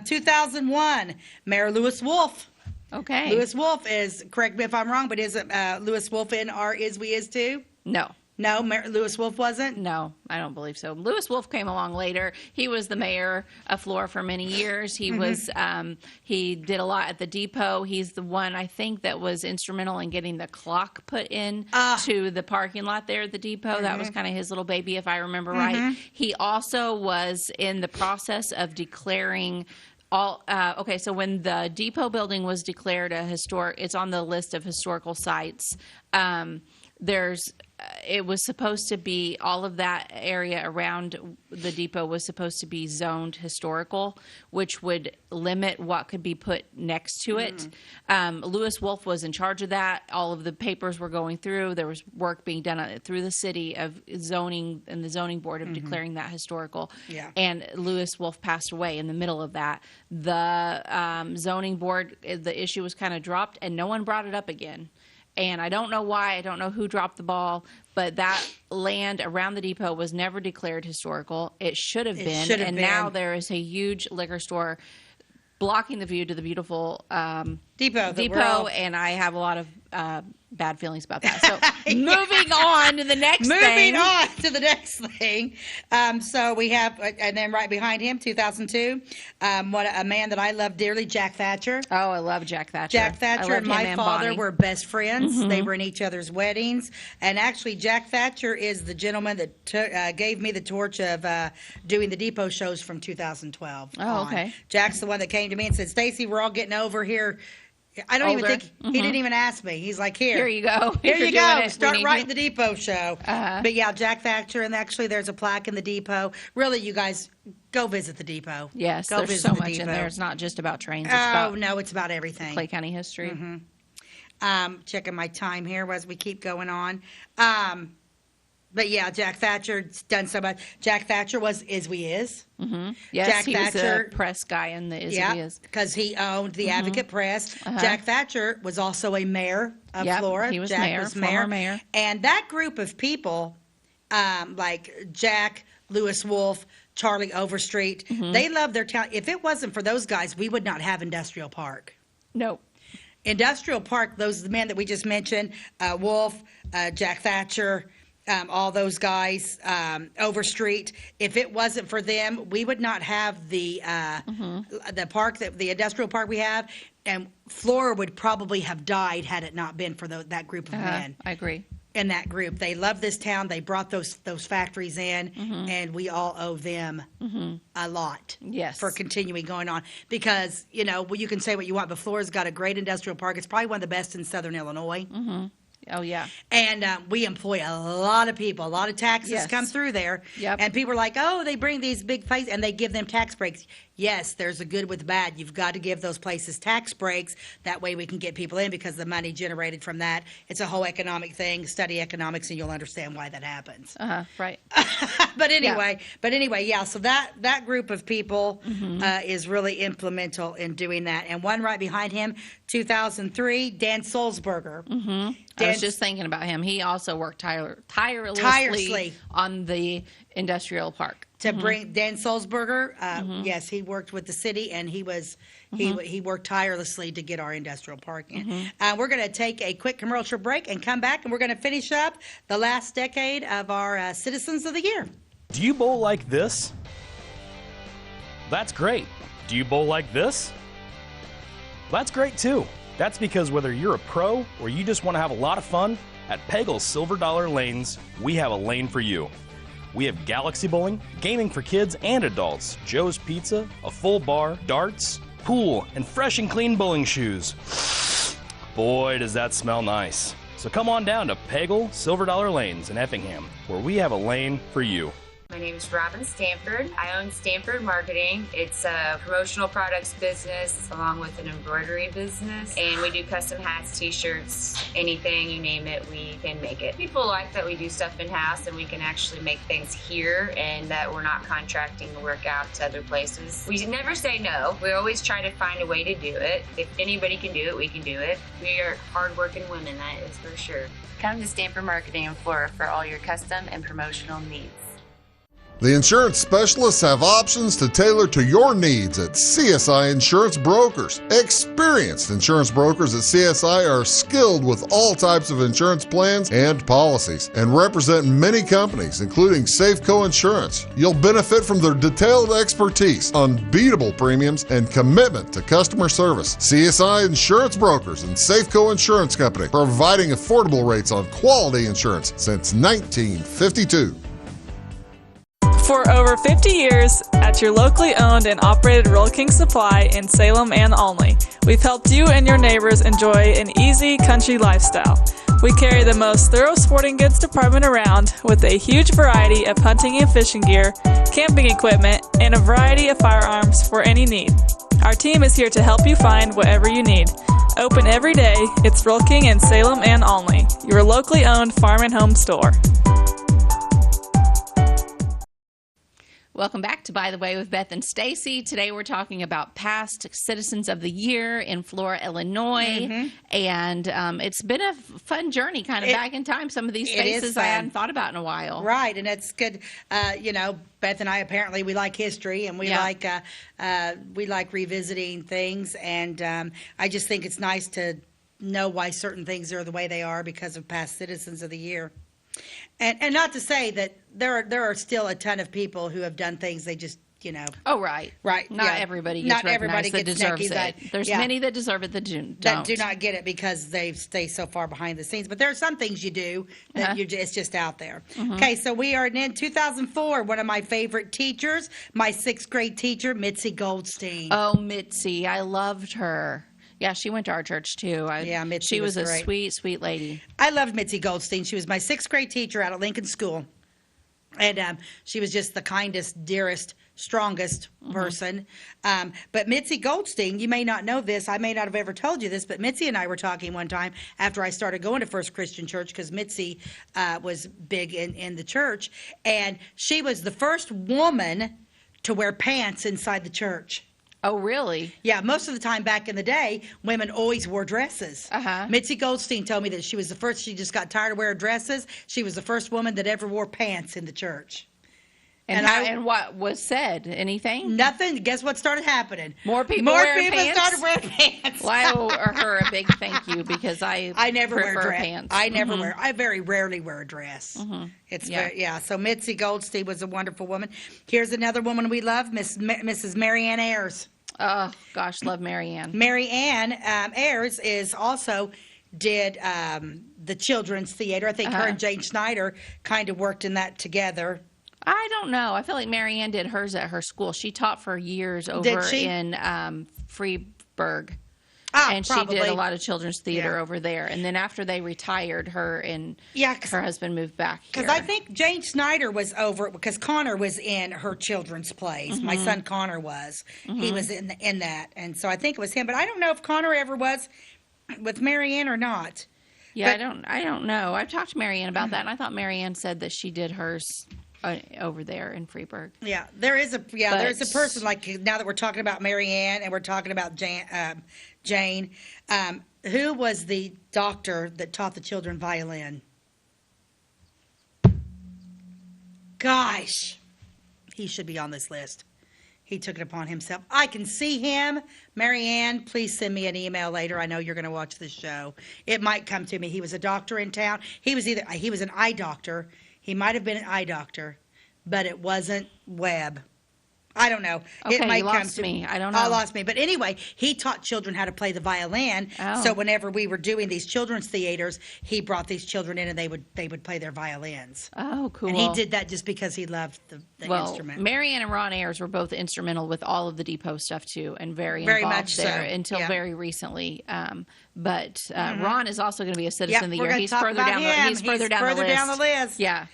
2001, Mayor Lewis Wolf. Okay. Lewis Wolf is, correct me if I'm wrong, but isn't Lewis Wolf in our Is We Is Too? No. No, Lewis Wolf wasn't? No, I don't believe so. Lewis Wolf came along later. He was the mayor of Flora for many years. He was he did a lot at the depot. He's the one, I think, that was instrumental in getting the clock put in to the parking lot there at the depot. That was kind of his little baby, if I remember right. He also was in the process of declaring okay, so when the depot building was declared a historic, it's on the list of historical sites. It was supposed to be, all of that area around the depot was supposed to be zoned historical, which would limit what could be put next to it. Lewis Wolf was in charge of that. All of the papers were going through. There was work being done on it through the city of zoning and the zoning board of declaring that historical. Yeah. And Lewis Wolf passed away in the middle of that. The zoning board, the issue was kind of dropped, and no one brought it up again. And I don't know why. I don't know who dropped the ball, but that land around the depot was never declared historical. It should have been. And now there is a huge liquor store blocking the view to the beautiful depot, and I have a lot of bad feelings about that. So moving on to the next thing. Moving on to the next thing. So we have, and then right behind him, 2002, a man that I love dearly, Jack Thatcher. Oh, I love Jack Thatcher. Jack Thatcher and my father were best friends. They were in each other's weddings. And actually, Jack Thatcher is the gentleman that gave me the torch of doing the depot shows from 2012 on. Okay. Jack's the one that came to me and said, Stacey, we're all getting over here. I don't even think he didn't even ask me. He's like, here you go. Here you go. Start writing the depot show. But yeah, Jack Thatcher, and actually there's a plaque in the depot. Really, you guys go visit the depot. Yes, go there's so much in there. It's not just about trains. It's about everything. Clay County history. Checking my time here as we keep going on. But yeah, Jack Thatcher's done so much. Jack Thatcher is. Yes, Jack he Thatcher, was a press guy in the Is yeah, We Is. because he owned the Advocate Press. Jack Thatcher was also a mayor of Flora. He was Jack former mayor. And that group of people, like Jack, Lewis Wolf, Charlie Overstreet, they love their town. If it wasn't for those guys, we would not have Industrial Park. No. Industrial Park, the men that we just mentioned, Wolf, Jack Thatcher, all those guys, Overstreet. If it wasn't for them, we would not have the park, the industrial park we have, and Flora would probably have died had it not been for that group of men. I agree. In that group, they love this town. They brought those factories in, and we all owe them a lot. Yes. For continuing going on, because you can say what you want, but Flora's got a great industrial park. It's probably one of the best in Southern Illinois. Oh, yeah. And we employ a lot of people. A lot of taxes come through there. Yep. And people are like, oh, they bring these big places, and they give them tax breaks. Yes, there's a good with the bad. You've got to give those places tax breaks. That way we can get people in, because the money generated from that, it's a whole economic thing. Study economics, and you'll understand why that happens. Right. But anyway, so that group of people is really implemental in doing that. And one right behind him, 2003, Dan Sulzberger. I was just thinking about him. He also worked tirelessly on the industrial park. To bring Dan Sulzberger, yes, he worked with the city, and he worked tirelessly to get our industrial park in. We're going to take a quick commercial break and come back, and we're going to finish up the last decade of our Citizens of the Year. Do you bowl like this? That's great. Do you bowl like this? That's great too. That's because whether you're a pro or you just want to have a lot of fun, at Pegel's Silver Dollar Lanes, we have a lane for you. We have galaxy bowling, gaming for kids and adults, Joe's Pizza, a full bar, darts, pool, and fresh and clean bowling shoes. Boy, does that smell nice. So come on down to Pegel Silver Dollar Lanes in Effingham, where we have a lane for you. My name is Robin Stanford. I own Stanford Marketing. It's a promotional products business along with an embroidery business. And we do custom hats, t-shirts, anything, you name it, we can make it. People like that we do stuff in-house and we can actually make things here and that we're not contracting the work out to other places. We never say no. We always try to find a way to do it. If anybody can do it, we can do it. We are hardworking women, that is for sure. Come to Stanford Marketing in Flora for all your custom and promotional needs. The insurance specialists have options to tailor to your needs at CSI Insurance Brokers. Experienced insurance brokers at CSI are skilled with all types of insurance plans and policies and represent many companies, including Safeco Insurance. You'll benefit from their detailed expertise, unbeatable premiums, and commitment to customer service. CSI Insurance Brokers and Safeco Insurance Company, providing affordable rates on quality insurance since 1952. For over 50 years, at your locally owned and operated Royal King Supply in Salem and Olney, we've helped you and your neighbors enjoy an easy country lifestyle. We carry the most thorough sporting goods department around with a huge variety of hunting and fishing gear, camping equipment, and a variety of firearms for any need. Our team is here to help you find whatever you need. Open every day, it's Royal King in Salem and Olney, your locally owned farm and home store. Welcome back to By the Way with Beth and Stacey. Today we're talking about past Citizens of the Year in Flora, Illinois. And it's been a fun journey kind of back in time. Some of these faces I hadn't thought about in a while. Right, and it's good. Beth and I apparently we like history and we like revisiting things. And I just think it's nice to know why certain things are the way they are because of past Citizens of the Year. And not to say that there are still a ton of people who have done things they just, Oh, right. Right. Not everybody gets recognized that deserves it. There's many that deserve it that don't. That do not get it because they stay so far behind the scenes. But there are some things you do that it's just out there. Okay, so we are in 2004. One of my favorite teachers, my 6th grade teacher, Mitzi Goldstein. Oh, Mitzi. I loved her. Yeah, she went to our church too. Mitzi she was a great. sweet, sweet lady. I loved Mitzi Goldstein. She was my 6th grade teacher out at Lincoln School. And she was just the kindest, dearest, strongest person. But Mitzi Goldstein, you may not know this. I may not have ever told you this, but Mitzi and I were talking one time after I started going to First Christian Church because Mitzi was big in the church. And she was the first woman to wear pants inside the church. Oh, really? Yeah, most of the time back in the day, women always wore dresses. Mitzi Goldstein told me that she was the first, she just got tired of wearing dresses. She was the first woman that ever wore pants in the church. And what was said? Anything? Nothing. Guess what started happening? More people started wearing pants. Well, I owe her a big thank you because I never prefer wear dress. Pants. I never wear. I very rarely wear a dress. It's So Mitzi Goldstein was a wonderful woman. Here's another woman we love, Mrs. Mary Ann Ayers. Oh gosh, love Mary Ann. Mary Ann Ayers did the children's theater. I think her and Jane Schneider kind of worked in that together. I don't know. I feel like Mary Ann did hers at her school. She taught for years over in Freeburg. And probably. She did a lot of children's theater over there. And then after they retired, her and her husband moved back here. Because I think Jane Schneider was over, because Connor was in her children's plays. My son Connor was. He was in that. And so I think it was him. But I don't know if Connor ever was with Mary Ann or not. Yeah, but, I don't know. I've talked to Mary Ann about that, and I thought Mary Ann said that she did hers over there in Freeburg. Yeah, there is a person, like, now that we're talking about Mary Ann and we're talking about Jane, who was the doctor that taught the children violin? Gosh, he should be on this list. He took it upon himself. I can see him. Mary Ann, please send me an email later. I know you're going to watch this show. It might come to me. He was a doctor in town. He was an eye doctor. He might have been an eye doctor, but it wasn't Webb. I don't know. Okay, it might you lost me. I don't know. I lost me. But anyway, he taught children how to play the violin. So whenever we were doing these children's theaters, he brought these children in and they would play their violins. Oh, cool. And he did that just because he loved the instrument. Mary Ann and Ron Ayers were both instrumental with all of the Depot stuff too, and very involved much there so. until very recently. But Ron is also going to be a Citizen of the Year. He's further down the list. Yeah.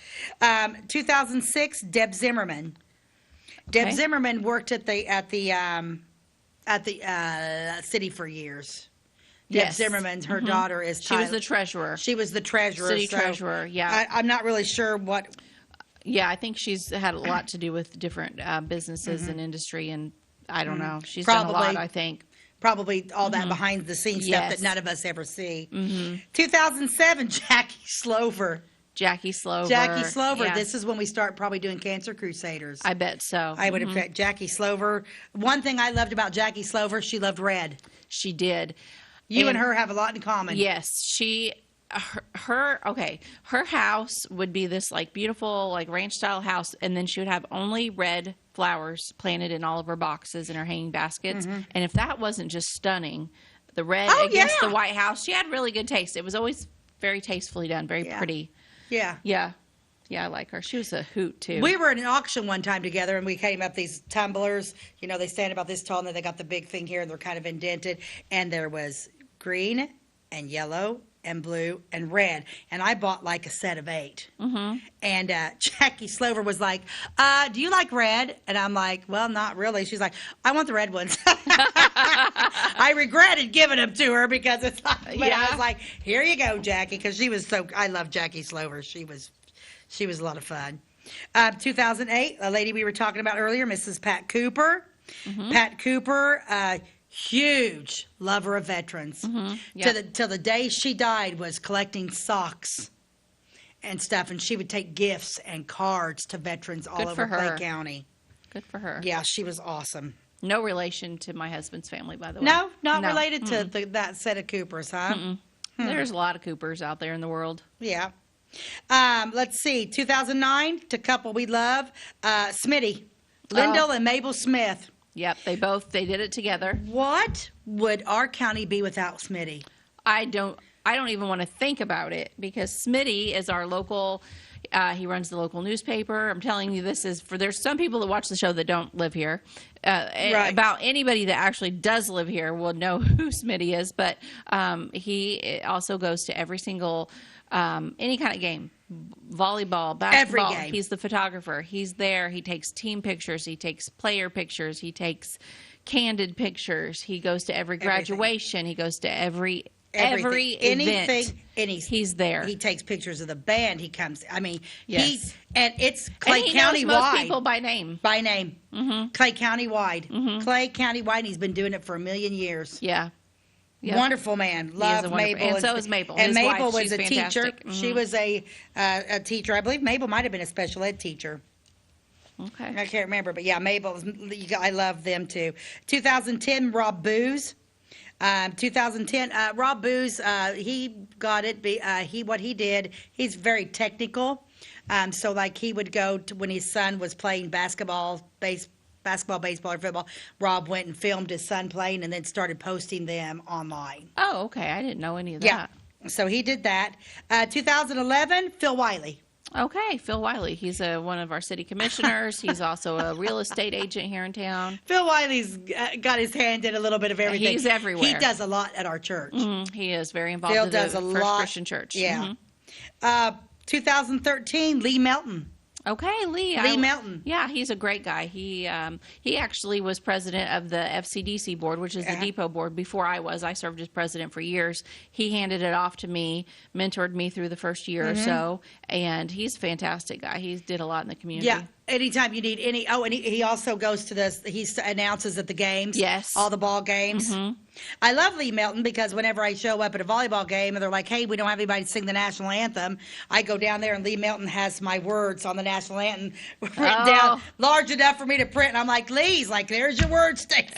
2006, Deb Zimmerman. Deb Zimmerman worked at the city for years. Deb Zimmerman, her daughter is. She was the treasurer. She was the treasurer. City treasurer. Yeah. I'm not really sure what. Yeah, I think she's had a lot to do with different businesses and industry, and I don't know. She's done a lot, I think. Probably all that behind the scenes stuff that none of us ever see. 2007, Jackie Slover. Jackie Slover. Jackie Slover. Yeah. This is when we start probably doing Cancer Crusaders. I bet so. I would have Jackie Slover. One thing I loved about Jackie Slover, she loved red. She did. You and her have a lot in common. Yes, her house would be this like beautiful like ranch style house, and then she would have only red flowers planted in all of her boxes and her hanging baskets. And if that wasn't just stunning, the red against the white house, she had really good taste. It was always very tastefully done, very pretty. Yeah. Yeah. Yeah, I like her. She was a hoot, too. We were at an auction one time together, and we came up these tumblers. You know, they stand about this tall, and then they got the big thing here, and they're kind of indented. And there was green and yellow and blue and red. And I bought like a set of 8. And Jackie Slover was like, do you like red? And I'm like, well, not really. She's like, I want the red ones. I regretted giving them to her because it's like, but I was like, here you go, Jackie, because she was I love Jackie Slover. She was a lot of fun. 2008, a lady we were talking about earlier, Mrs. Pat Cooper. Pat Cooper, huge lover of veterans. Till the day she died was collecting socks and stuff, and she would take gifts and cards to veterans all over Clay County. Good for her. Yeah, she was awesome. No relation to my husband's family, by the way. No, not related to that set of Coopers, huh? There's a lot of Coopers out there in the world. Yeah. Let's see, 2009, to couple we love, Smitty, Lyndall and Mabel Smith. Yep, they did it together. What would our county be without Smitty? I don't even want to think about it, because Smitty is our local, he runs the local newspaper. I'm telling you, there's some people that watch the show that don't live here. About anybody that actually does live here will know who Smitty is, but he also goes to every single any kind of game, volleyball, basketball. Every game. He's the photographer. He's there. He takes team pictures. He takes player pictures. He takes candid pictures. He goes to every graduation. He goes to every event. He's there. He takes pictures of the band. He comes. I mean, yes. And it's Clay County County knows wide. Most people by name. By name. Clay County wide. Clay County wide. And he's been doing it for 1,000,000 years. Yeah. Yep. Wonderful man. Love Mabel. And so is Mabel. And His Mabel wife, was she's a fantastic. teacher. She was a teacher. I believe Mabel might have been a special ed teacher. Okay. I can't remember, but yeah, Mabel. I love them too. 2010, Rob Booz. 2010, Rob Booz. He got it. What he did. He's very technical. So like he would go to when his son was playing basketball, baseball, or football. Rob went and filmed his son playing and then started posting them online. Oh, okay. I didn't know any of that. Yeah. So he did that. 2011, Phil Wiley. Okay, Phil Wiley. He's one of our city commissioners. He's also a real estate agent here in town. Phil Wiley's got his hand in a a little bit of everything. He's everywhere. He does a lot at our church. He is very involved Phil in does the a First lot. Christian Church. Yeah. 2013, Lee Melton. Okay, Lee. Lee Melton. Yeah, he's a great guy. He actually was president of the FCDC board, which is the depot board, before I was. I served as president for years. He handed it off to me, mentored me through the first year or so, and he's a fantastic guy. He did a lot in the community. Yeah. Anytime you need any. Oh, and he also goes to he announces at the games. Yes. All the ball games. I love Lee Melton because whenever I show up at a volleyball game and they're like, hey, we don't have anybody to sing the national anthem, I go down there and Lee Melton has my words on the national anthem written down large enough for me to print. And I'm like, Lee's like, there's your words, Stacey.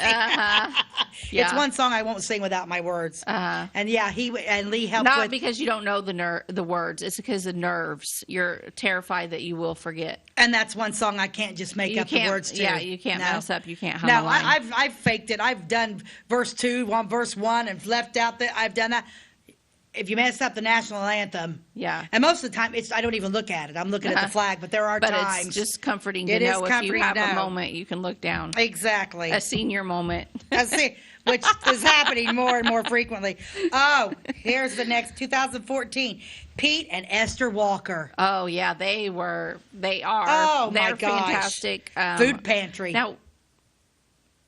It's one song I won't sing without my words. And yeah, Lee helped Not because you don't know the words. It's because of nerves. You're terrified that you will forget. And that's one song I can't just make up the words to. Yeah, you can't mess up. You can't hum a line. I've faked it. I've done verse 2, verse 1, and left out I've done that. If you mess up the national anthem, and most of the time I don't even look at it. I'm looking at the flag, but there are times. It's just comforting to know if you have a moment, you can look down. Exactly. A senior moment. Which is happening more and more frequently. Oh, here's the next 2014. Pete and Esther Walker. Oh yeah, they are. Oh my They're gosh. fantastic. Food pantry. Now,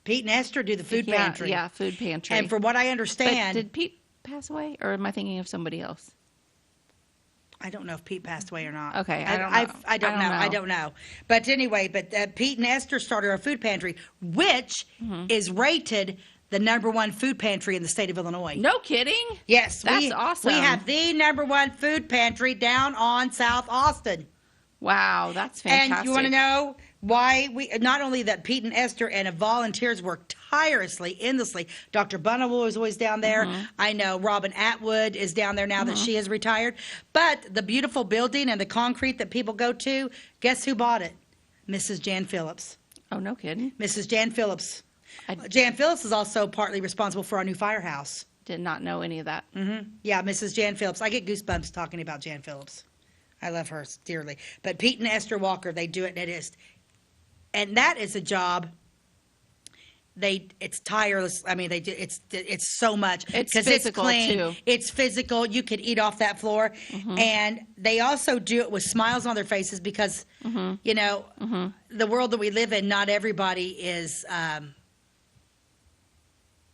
Pete and Esther do the food pantry. Yeah, food pantry. And from what I understand, but did Pete pass away, or am I thinking of somebody else? I don't know if Pete passed away or not. Okay, I don't know. But anyway, Pete and Esther started a food pantry, which is rated the #1 food pantry in the state of Illinois. No kidding? Yes. That's awesome. We have the #1 food pantry down on South Austin. Wow, that's fantastic. And you want to know why not only that Pete and Esther and volunteers work tirelessly, endlessly. Dr. Bunnell was always down there. I know Robin Atwood is down there now that she has retired. But the beautiful building and the concrete that people go to, guess who bought it? Mrs. Jan Phillips. Oh, no kidding. Mrs. Jan Phillips. Jan Phillips is also partly responsible for our new firehouse. Did not know any of that. Yeah, Mrs. Jan Phillips. I get goosebumps talking about Jan Phillips. I love her dearly. But Pete and Esther Walker, they do it, and that is a job. It's tireless. I mean, it's so much. It's because physical, it's clean. too. It's physical. You could eat off that floor, and they also do it with smiles on their faces because the world that we live in, not everybody is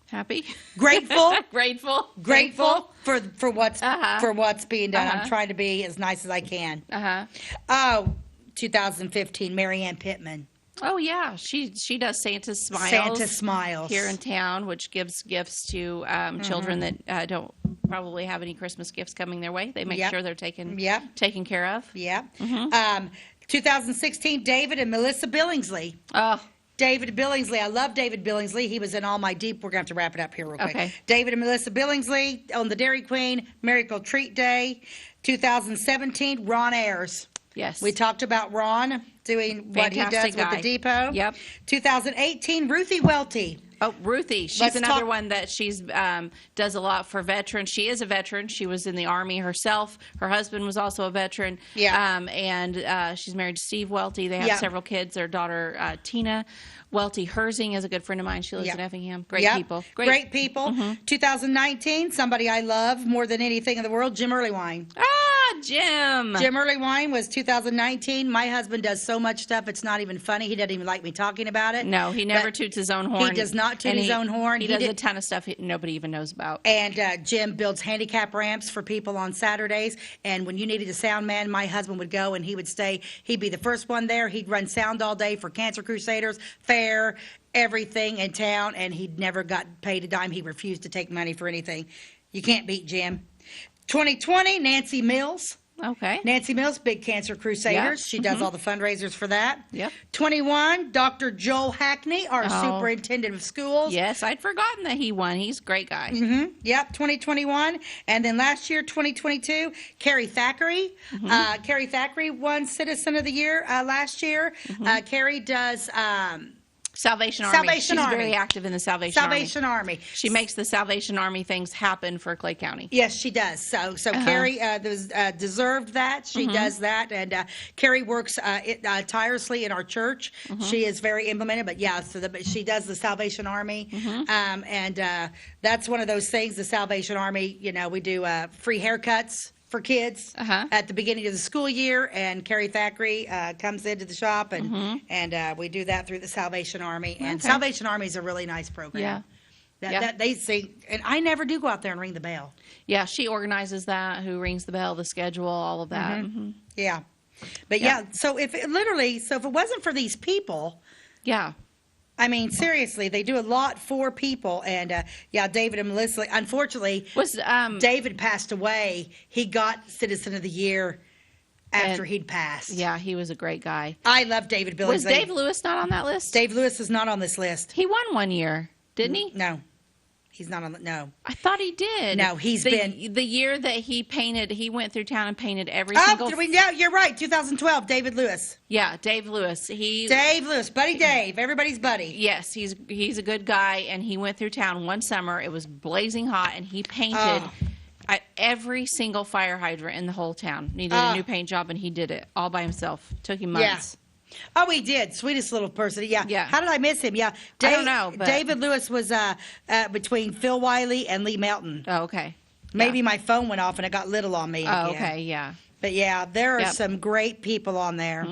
happy, grateful, grateful for what's being done. I'm trying to be as nice as I can. 2015, Marianne Pittman. Oh yeah, she does Santa Smiles. Santa Smiles here in town, which gives gifts to children that don't probably have any Christmas gifts coming their way. They make sure they're taken care of. Yeah. 2016, David and Melissa Billingsley. Oh. David Billingsley. I love David Billingsley. He was in all my deep. We're going to have to wrap it up here real quick. Okay. David and Melissa Billingsley on the Dairy Queen, Miracle Treat Day. 2017, Ron Ayers. Yes. We talked about Ron doing what he does Fantastic with guy. the depot. Yep. 2018, Ruthie Welty. Oh, Ruthie. She's Let's another talk- one that she's does a lot for veterans. She is a veteran. She was in the Army herself. Her husband was also a veteran. Yeah. And she's married to Steve Welty. They have Yeah. several kids. Their daughter, Tina Welty Herzing, is a good friend of mine. She lives Yeah. in Effingham. Great Yep. people. Great people. 2019, somebody I love more than anything in the world, Jim Earlywine. Ah, Jim. Jim Earlywine was 2019. My husband does so much stuff, it's not even funny. He doesn't even like me talking about it. No, he never But toots his own horn. He does not toot And his own horn. He does a ton of stuff nobody even knows about. And Jim builds handicap ramps for people on Saturdays. And when you needed a sound man, my husband would go and he would stay. He'd be the first one there. He'd run sound all day for Cancer Crusaders, fair, everything in town. And he'd never got paid a dime. He refused to take money for anything. You can't beat Jim. 2020, Nancy Mills. Okay. Nancy Mills, Big Cancer Crusaders. Yep. She does all the fundraisers for that. Yep. 21, Dr. Joel Hackney, our superintendent of schools. Yes, I'd forgotten that he won. He's a great guy. Yep, 2021. And then last year, 2022, Carrie Thackeray. Carrie Thackeray won Citizen of the Year last year. Carrie does Salvation Army. Salvation She's Army. very active in the Salvation Army. She makes the Salvation Army things happen for Clay County. Yes, she does. So Carrie deserved that. She does that, and Carrie works tirelessly in our church. She is very implemented, but yeah, she does the Salvation Army, and that's one of those things. The Salvation Army, we do free haircuts for kids at the beginning of the school year, and Carrie Thackeray comes into the shop, and we do that through the Salvation Army. And Salvation Army is a really nice program. That they sing, and I never do go out there and ring the bell. Yeah, she organizes that. Who rings the bell? The schedule, all of that. Yeah, but so if it wasn't for these people, I mean, seriously, they do a lot for people, and David and Melissa. Unfortunately, David passed away. He got Citizen of the Year after he'd passed. Yeah, he was a great guy. I love David Billingsley. Was Dave Lewis not on that list? Dave Lewis is not on this list. He won one year, didn't he? No, he's not on. No, I thought he did. No, he's been the year that he painted. He went through town and painted every single. Yeah, you're right. 2012, David Lewis. Yeah, Dave Lewis. Dave Lewis, Buddy Dave, everybody's buddy. Yes, he's a good guy, and he went through town one summer. It was blazing hot, and he painted every single fire hydrant in the whole town. Needed a new paint job, and he did it all by himself. Took him months. Oh, he did. Sweetest little person. Yeah. How did I miss him? Yeah. I don't know. But... David Lewis was between Phil Wiley and Lee Melton. Oh, okay. Maybe my phone went off and it got little on me. Oh, okay. Yeah. But yeah, there are some great people on there.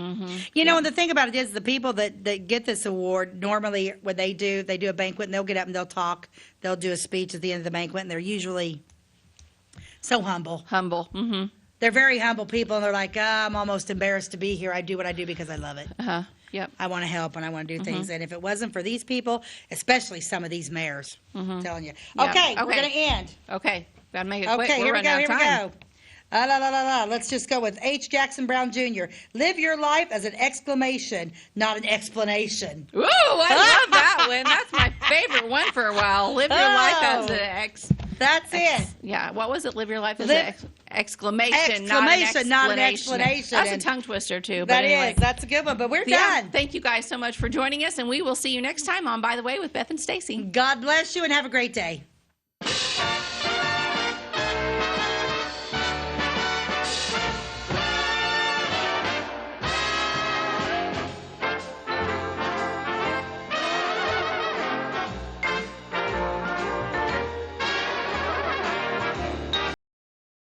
You know, and the thing about it is the people that get this award, normally when they do a banquet and they'll get up and they'll talk. They'll do a speech at the end of the banquet, and they're usually so humble. They're very humble people, and they're like, I'm almost embarrassed to be here. I do what I do because I love it. Yep. I want to help and I want to do things. And if it wasn't for these people, especially some of these mayors, I'm telling you. Yeah. Okay, we're Okay. going to end. Okay. Gotta make it quick. Okay, We're here we running out go. of Here time. we go. Let's just go with H. Jackson Brown Jr. Live your life as an exclamation, not an explanation. Ooh, I love that one. That's my favorite one for a while. Live your life as an That's it. Yeah, what was it? Live your life as Live- an exclamation, Exclamation, not an explanation. That's a And tongue twister, too. That but anyway. is. That's a good one. But we're Yeah, done. thank you guys so much for joining us, and we will see you next time on By the Way with Beth and Stacey. God bless you and have a great day.